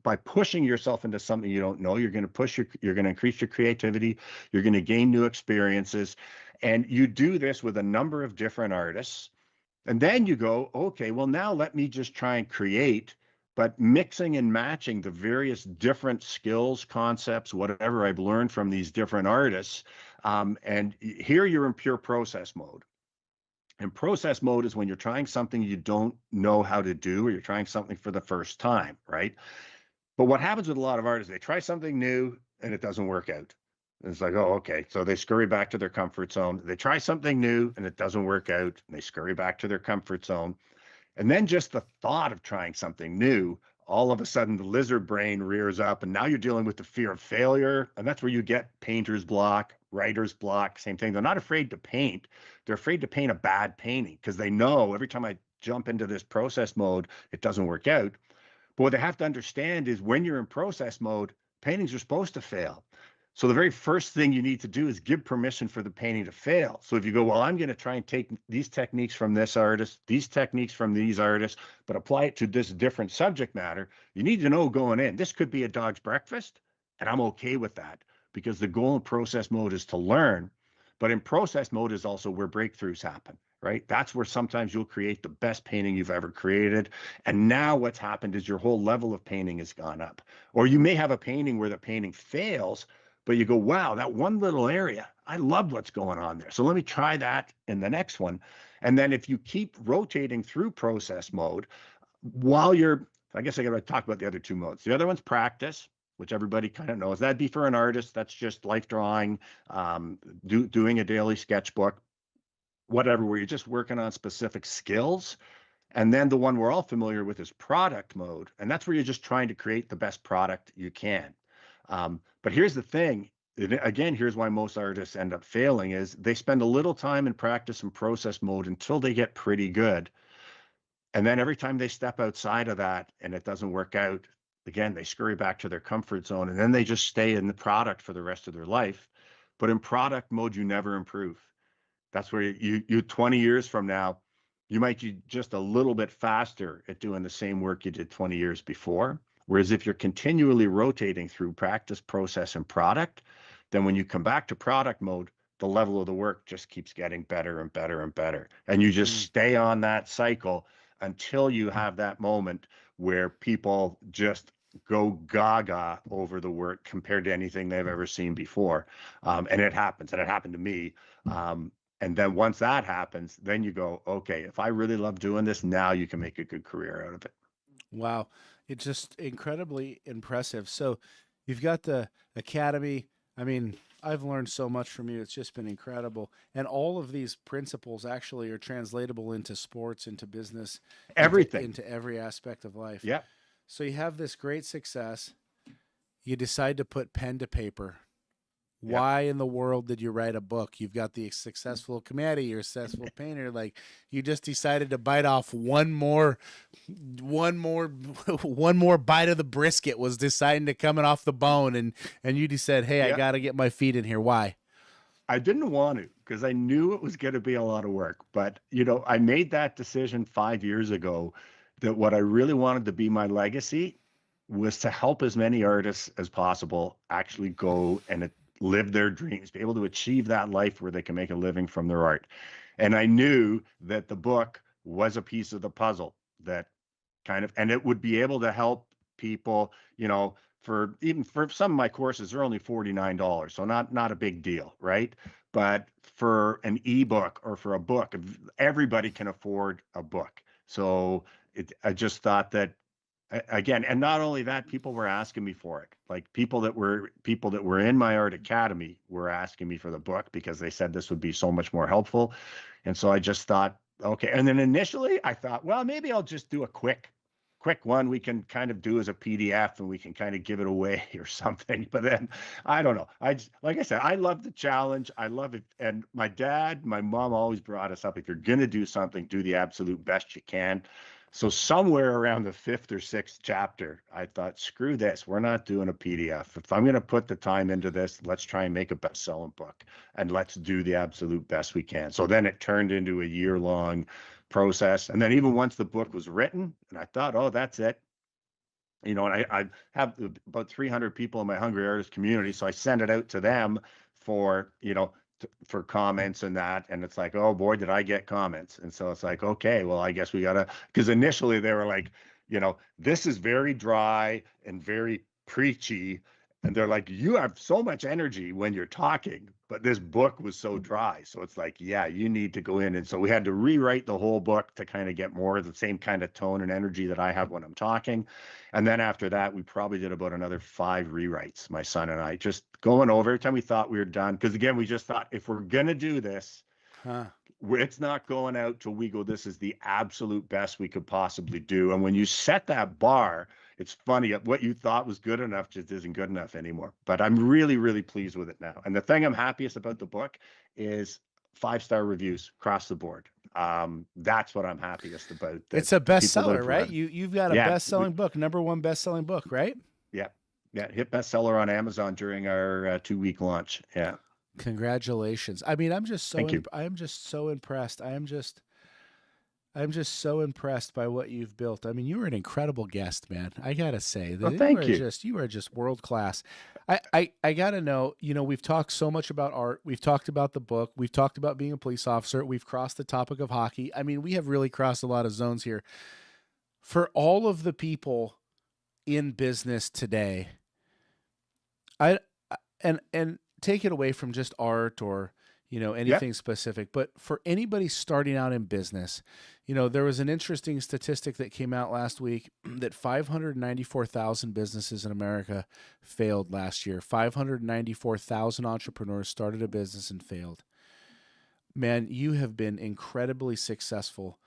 by pushing yourself into something you don't know. You're going to increase your creativity. You're going to gain new experiences. And you do this with a number of different artists. And then you go, okay, well, now let me just try and create, but mixing and matching the various different skills, concepts, whatever I've learned from these different artists. And here you're in pure process mode. And process mode is when you're trying something you don't know how to do, or you're trying something for the first time, right? But what happens with a lot of artists, they try something new and it doesn't work out. And it's like, oh, okay. So they scurry back to their comfort zone. They try something new and it doesn't work out, and they scurry back to their comfort zone. And then just the thought of trying something new, all of a sudden the lizard brain rears up, and now you're dealing with the fear of failure. And that's where you get painter's block, writer's block, same thing. They're not afraid to paint. They're afraid to paint a bad painting, because they know every time I jump into this process mode, it doesn't work out. But what they have to understand is when you're in process mode, paintings are supposed to fail. So the very first thing you need to do is give permission for the painting to fail. So if you go, well, I'm going to try and take these techniques from this artist, these techniques from these artists, but apply it to this different subject matter, you need to know going in, this could be a dog's breakfast, and I'm okay with that because the goal in process mode is to learn. But in process mode is also where breakthroughs happen, right? That's where sometimes you'll create the best painting you've ever created. And now what's happened is your whole level of painting has gone up. Or you may have a painting where the painting fails, but you go, wow, that one little area, I love what's going on there. So let me try that in the next one. And then if you keep rotating through process mode, while you're, I guess I got to talk about the other two modes. The other one's practice, which everybody kind of knows. That'd be for an artist. That's just life drawing, doing a daily sketchbook, whatever, where you're just working on specific skills. And then the one we're all familiar with is product mode. And that's where you're just trying to create the best product you can. But here's the thing. Again, here's why most artists end up failing is they spend a little time in practice and process mode until they get pretty good. And then every time they step outside of that and it doesn't work out, again, they scurry back to their comfort zone and then they just stay in the product for the rest of their life. But in product mode, you never improve. That's where you 20 years from now, you might be just a little bit faster at doing the same work you did 20 years before. Whereas if you're continually rotating through practice, process, and product, then when you come back to product mode, the level of the work just keeps getting better and better and better. And you just stay on that cycle until you have that moment where people just go gaga over the work compared to anything they've ever seen before. And it happens, and it happened to me. And then once that happens, then you go, okay, if I really love doing this, now you can make a good career out of it. Wow. It's just incredibly impressive. So you've got the academy. I mean, I've learned so much from you. It's just been incredible. And all of these principles actually are translatable into sports, into business, Everything. into every aspect of life. Yeah. So you have this great success. You decide to put pen to paper. Why in the world did you write a book? You've got the successful comedian, you're a successful painter. Like you just decided to bite off one more bite of the brisket was deciding to coming off the bone, and you just said, hey, I got to get my feet in here. Why? I didn't want to because I knew it was going to be a lot of work. But, I made that decision 5 years ago that what I really wanted to be my legacy was to help as many artists as possible actually go and live their dreams, be able to achieve that life where they can make a living from their art. And I knew that the book was a piece of the puzzle that and it would be able to help people, for some of my courses, they're only $49. So not a big deal, right? But for an ebook or for a book, everybody can afford a book. So I just thought that, again, and not only that, people were asking me for it. Like people that were in my art academy were asking me for the book because they said this would be so much more helpful. And so I just thought, okay. And then initially I thought, well, maybe I'll just do a quick one we can kind of do as a PDF and we can kind of give it away or something. But then I don't know. Like I said, I love the challenge. I love it. And my mom always brought us up. If you're going to do something, do the absolute best you can. So somewhere around the 5th or 6th chapter, I thought, screw this. We're not doing a PDF. If I'm going to put the time into this, let's try and make a best-selling book and let's do the absolute best we can. So then it turned into a year-long process. And then even once the book was written, and I thought, oh, that's it. And I have about 300 people in my Hungry Artist community. So I sent it out to them for, for comments and that. And it's like, oh boy, did I get comments. And so it's like, okay, well, I guess we gotta, because initially they were like, this is very dry and very preachy. And they're like, you have so much energy when you're talking, but this book was so dry. So it's like, yeah, you need to go in. And so we had to rewrite the whole book to kind of get more of the same kind of tone and energy that I have when I'm talking. And then after that, we probably did about another 5 rewrites, my son and I, just going over every time we thought we were done. Because again, we just thought if we're going to do this, it's not going out till we go, this is the absolute best we could possibly do. And when you set that bar, it's funny, what you thought was good enough just isn't good enough anymore. But I'm really, really pleased with it now. And the thing I'm happiest about the book is 5-star reviews across the board. That's what I'm happiest about. It's a The people that bestseller, have right? read it. You've got a Yeah, best-selling book, #1 best-selling book, right? yeah, yeah. Hit bestseller on Amazon during our 2-week launch. Yeah. Congratulations. I mean, Thank you. I am just so impressed. I'm just so impressed by what you've built. I mean, you were an incredible guest, man. I gotta say Well, that thank you. you are just world class. I gotta know, we've talked so much about art. We've talked about the book. We've talked about being a police officer. We've crossed the topic of hockey. I mean, we have really crossed a lot of zones here. For all of the people in business today, I and take it away from just art or anything specific, but for anybody starting out in business, there was an interesting statistic that came out last week that 594,000 businesses in America failed last year. 594,000 entrepreneurs started a business and failed. Man, you have been incredibly successful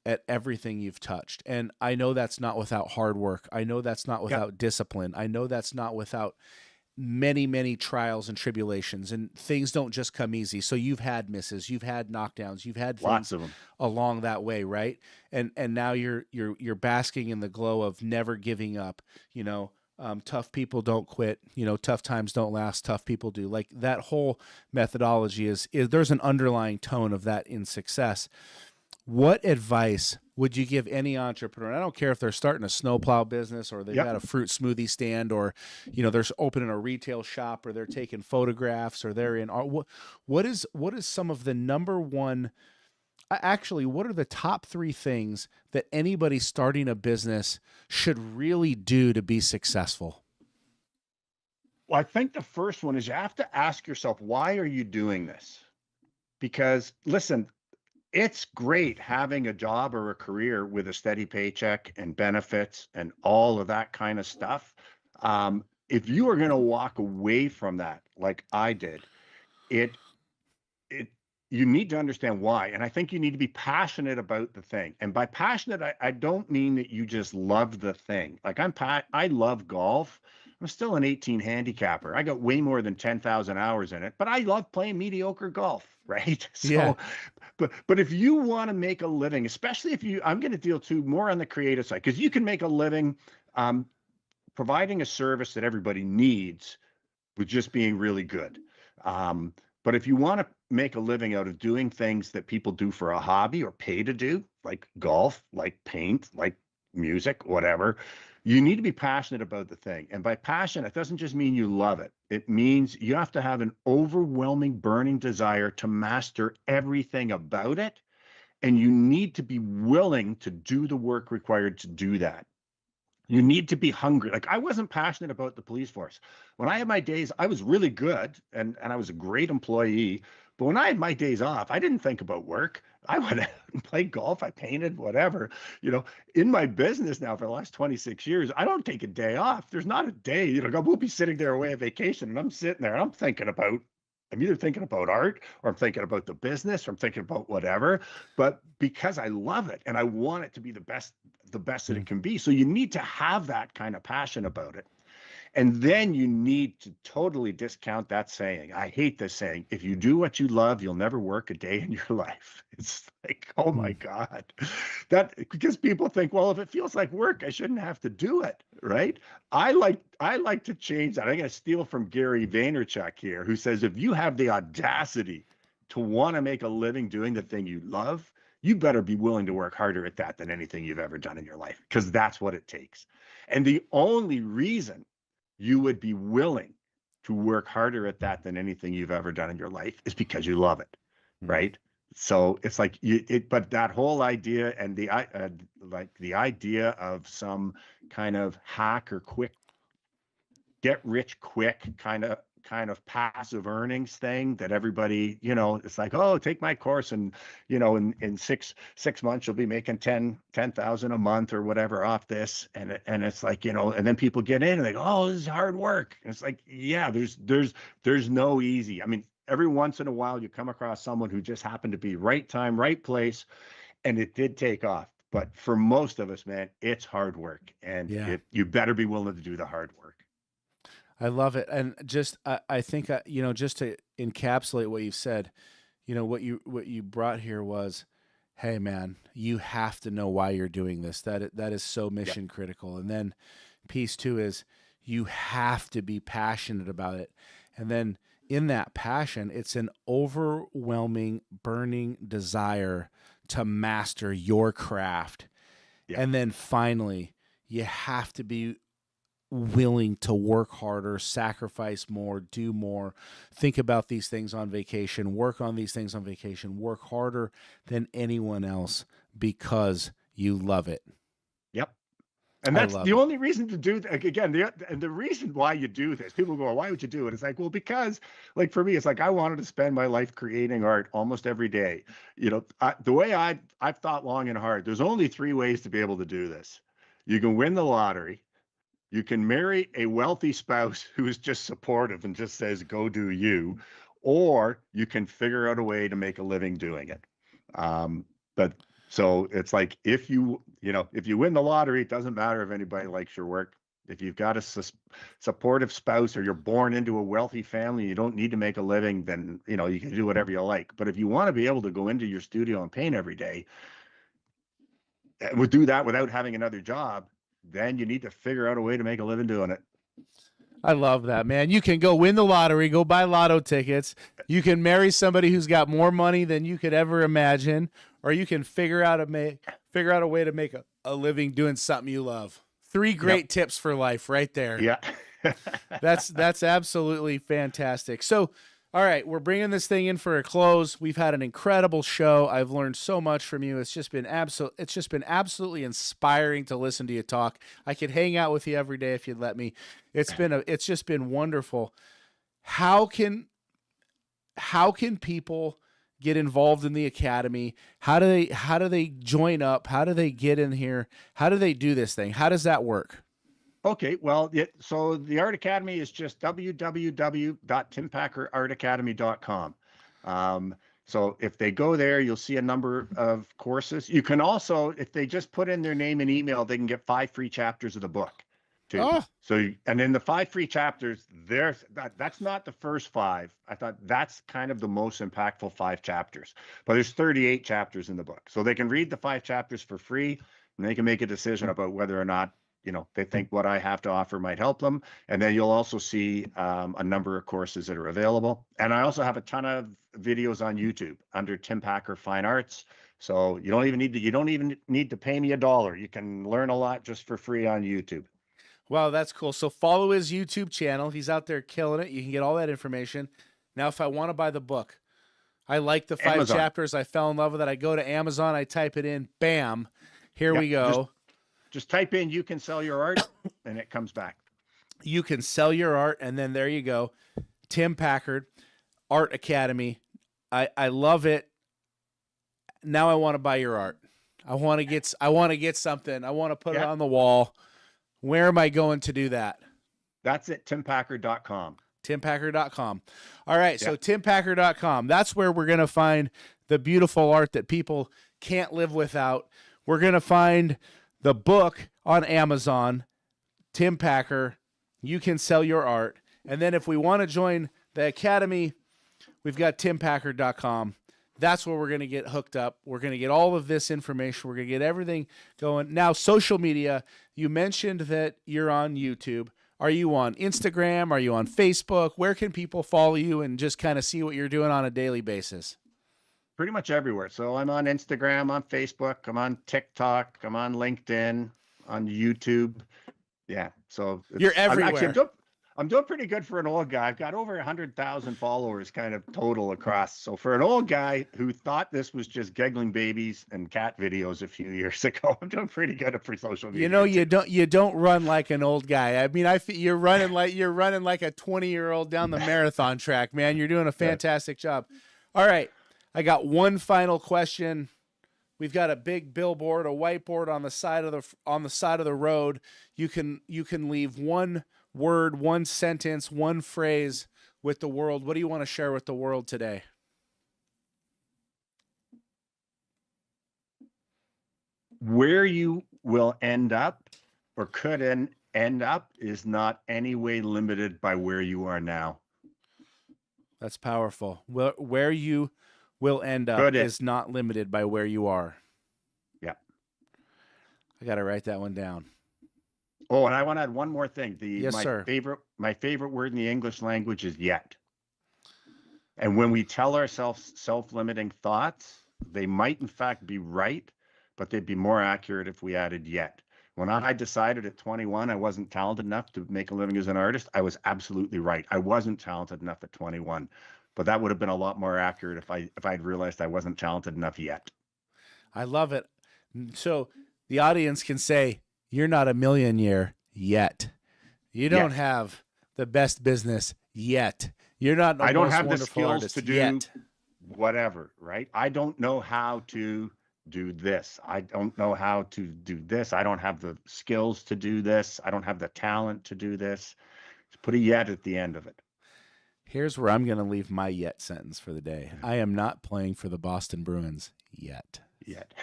at everything you've touched. And I know that's not without hard work. I know that's not without discipline. I know that's not without many, many trials and tribulations, and things don't just come easy. So you've had misses, you've had knockdowns, you've had Lots things of them along that way, right? And now you're basking in the glow of never giving up. Tough people don't quit. Tough times don't last. Tough people do. Like that whole methodology is there's an underlying tone of that in success. What advice would you give any entrepreneur? I don't care if they're starting a snowplow business or they've got a fruit smoothie stand or, they're opening a retail shop or they're taking photographs or they're in art. What is some of the number one, actually, what are the top 3 things that anybody starting a business should really do to be successful? Well, I think the first one is you have to ask yourself, why are you doing this? Because listen, it's great having a job or a career with a steady paycheck and benefits and all of that kind of stuff. If you are going to walk away from that, like I did, it it you need to understand why. And I think you need to be passionate about the thing. And by passionate, I don't mean that you just love the thing. Like I love golf. I'm still an 18 handicapper. I got way more than 10,000 hours in it, but I love playing mediocre golf, right? Yeah. So, but if you want to make a living, especially I'm going to deal too more on the creative side, because you can make a living providing a service that everybody needs with just being really good. But if you want to make a living out of doing things that people do for a hobby or pay to do, like golf, like paint, like music, whatever, you need to be passionate about the thing. And by passion, it doesn't just mean you love it. It means you have to have an overwhelming, burning desire to master everything about it. And you need to be willing to do the work required to do that. You need to be hungry. Like I wasn't passionate about the police force. When I had my days, I was really good and I was a great employee. But when I had my days off, I didn't think about work. I went out and played golf. I painted, whatever. In my business now for the last 26 years, I don't take a day off. There's not a day, I will be sitting there away on vacation and I'm sitting there and I'm either thinking about art or I'm thinking about the business or I'm thinking about whatever, but because I love it and I want it to be the best that it can be. So you need to have that kind of passion about it. And then you need to totally discount that saying. I hate this saying. If you do what you love, you'll never work a day in your life. It's like, oh my God. Because people think, well, if it feels like work, I shouldn't have to do it, right? I like to change that. I'm going to steal from Gary Vaynerchuk here, who says, if you have the audacity to want to make a living doing the thing you love, you better be willing to work harder at that than anything you've ever done in your life, because that's what it takes. And the only reason you would be willing to work harder at that than anything you've ever done in your life is because you love it, right? So it's like but that whole idea and the idea of some kind of hack or quick get rich quick kind of passive earnings thing that everybody, it's like, oh, take my course and, in six months, you'll be making 10,000 a month or whatever off this. And it's like, and then people get in and they go, oh, this is hard work. And it's like, yeah, there's no easy. I mean, every once in a while you come across someone who just happened to be right time, right place, and it did take off. But for most of us, man, it's hard work, and you better be willing to do the hard work. I love it. And just, I think, just to encapsulate what you've said, what you brought here was, hey man, you have to know why you're doing this. That is so mission critical. And then piece two is you have to be passionate about it. And then in that passion, it's an overwhelming, burning desire to master your craft. Yeah. And then finally, you have to be willing to work harder, sacrifice more, do more, think about these things on vacation, work on these things on vacation, work harder than anyone else because you love it. Yep. And that's the only reason to do that. Again, the reason why you do this, people go, why would you do it? It's like, well, because like for me, it's like I wanted to spend my life creating art almost every day. The way I've thought long and hard, there's only 3 ways to be able to do this. You can win the lottery. You can marry a wealthy spouse who is just supportive and just says, go do you, or you can figure out a way to make a living doing it. But so it's like, if you win the lottery, it doesn't matter if anybody likes your work. If you've got a supportive spouse or you're born into a wealthy family, you don't need to make a living, then, you can do whatever you like. But if you want to be able to go into your studio and paint every day, and would do that without having another job, then you need to figure out a way to make a living doing it. I love that, man. You can go win the lottery, go buy lotto tickets. You can marry somebody who's got more money than you could ever imagine, or you can figure out a way to make a living doing something you love. 3 great tips for life right there. Yeah. That's absolutely fantastic. So, all right, we're bringing this thing in for a close. We've had an incredible show. I've learned so much from you. It's just been absolutely inspiring to listen to you talk. I could hang out with you every day if you'd let me. It's just been wonderful. How can people get involved in the academy? How do they join up? How do they get in here? How do they do this thing? How does that work? Okay, well, so the Art Academy is just www.timpackerartacademy.com. So if they go there, you'll see a number of courses. You can also, if they just put in their name and email, they can get 5 free chapters of the book too. Oh. So, and in the 5 free chapters, that's not the first 5. I thought that's kind of the most impactful 5 chapters, but there's 38 chapters in the book. So they can read the 5 chapters for free, and they can make a decision about whether or not they think what I have to offer might help them. And then you'll also see a number of courses that are available. And I also have a ton of videos on YouTube under Tim Packer Fine Arts. So you don't even need to pay me $1. You can learn a lot just for free on YouTube. Wow, that's cool. So follow his YouTube channel. He's out there killing it. You can get all that information. Now, if I want to buy the book, I like the 5 Amazon. chapters. I fell in love with it. I go to Amazon. I type it in. Bam. Here we go. Just type in "you can sell your art" and it comes back. You can sell your art, and then there you go. Tim Packer Art Academy. I love it. Now I want to buy your art. I want to get something. I want to put it on the wall. Where am I going to do that? That's at timpacker.com. Timpacker.com. All right, so timpacker.com. That's where we're going to find the beautiful art that people can't live without. We're going to find the book on Amazon, Tim Packer, You Can Sell Your Art. And then if we want to join the Academy, we've got timpacker.com. That's where we're going to get hooked up. We're going to get all of this information. We're going to get everything going. Now, social media, you mentioned that you're on YouTube. Are you on Instagram? Are you on Facebook? Where can people follow you and just kind of see what you're doing on a daily basis? Pretty much everywhere. So I'm on Instagram, on Facebook, I'm on TikTok, I'm on LinkedIn, on YouTube. Yeah. So you're everywhere. I'm doing pretty good for an old guy. I've got over 100,000 followers kind of total across. So for an old guy who thought this was just giggling babies and cat videos a few years ago, I'm doing pretty good for social media. You don't run like an old guy. I mean, you're running like a 20-year-old down the marathon track, man. You're doing a fantastic job. All right. I got one final question. We've got a big billboard, a whiteboard on the side of the road. You can leave one word, one sentence, one phrase with the world. What do you want to share with the world today? Where you will end up or could end up is not any way limited by where you are now. That's powerful. Where you will end up is not limited by where you are. Yeah. I got to write that one down. Oh, and I want to add one more thing. My favorite word in the English language is yet. And when we tell ourselves self-limiting thoughts, they might in fact be right, but they'd be more accurate if we added yet. When I decided at 21 I wasn't talented enough to make a living as an artist, I was absolutely right. I wasn't talented enough at 21, but that would have been a lot more accurate if I'd realized I wasn't talented enough yet. I love it. So the audience can say, you're not a millionaire yet. You don't have the best business yet. You're not. I don't have the skills to do yet. Whatever, right? I don't know how to do this. I don't know how to do this. I don't have the skills to do this. I don't have the talent to do this. Just put a yet at the end of it. Here's where I'm going to leave my yet sentence for the day. I am not playing for the Boston Bruins yet. Yet.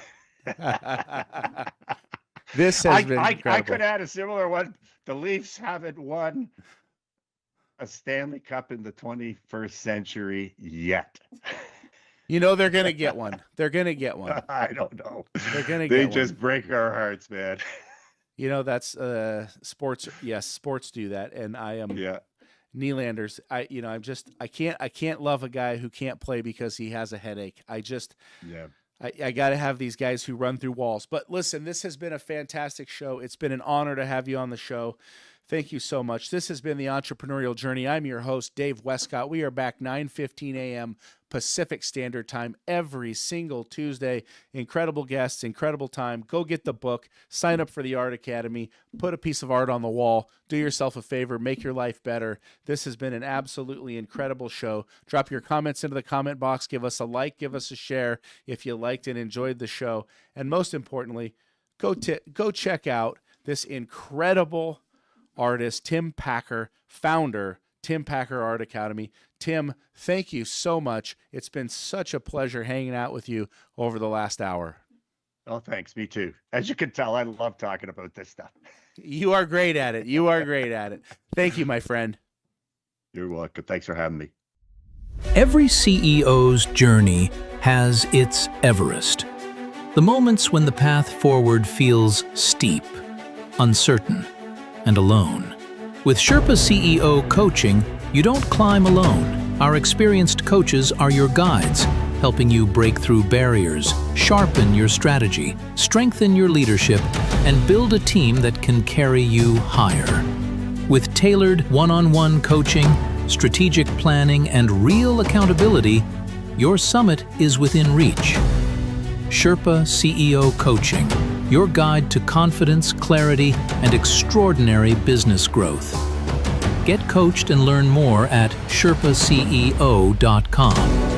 This has been incredible. I could add a similar one. The Leafs haven't won a Stanley Cup in the 21st century yet. You know they're going to get one. They're going to get one. I don't know. They're going to get one. They just break our hearts, man. You know, that's sports. Yes, sports do that. And I am Nylander's. I can't love a guy who can't play because he has a headache. I got to have these guys who run through walls. But listen, this has been a fantastic show. It's been an honor to have you on the show. Thank you so much. This has been the Entrepreneurial Journey. I'm your host, Dave Westcott. We are back 9:15 a.m. Pacific Standard Time every single Tuesday. Incredible guests, incredible time. Go get the book. Sign up for the Art Academy. Put a piece of art on the wall. Do yourself a favor. Make your life better. This has been an absolutely incredible show. Drop your comments into the comment box. Give us a like. Give us a share if you liked and enjoyed the show. And most importantly, go check out this incredible artist, Tim Packer, founder, Tim Packer Art Academy. Tim, thank you so much. It's been such a pleasure hanging out with you over the last hour. Oh, thanks. Me too. As you can tell, I love talking about this stuff. You are great at it. You are great at it. Thank you, my friend. You're welcome. Thanks for having me. Every CEO's journey has its Everest. The moments when the path forward feels steep, uncertain, and alone. With Sherpa CEO coaching, you don't climb alone. Our experienced coaches are your guides, helping you break through barriers, sharpen your strategy, strengthen your leadership, and build a team that can carry you higher. With tailored one-on-one coaching, strategic planning, and real accountability, your summit is within reach. Sherpa CEO Coaching, your guide to confidence, clarity, and extraordinary business growth. Get coached and learn more at sherpaceo.com.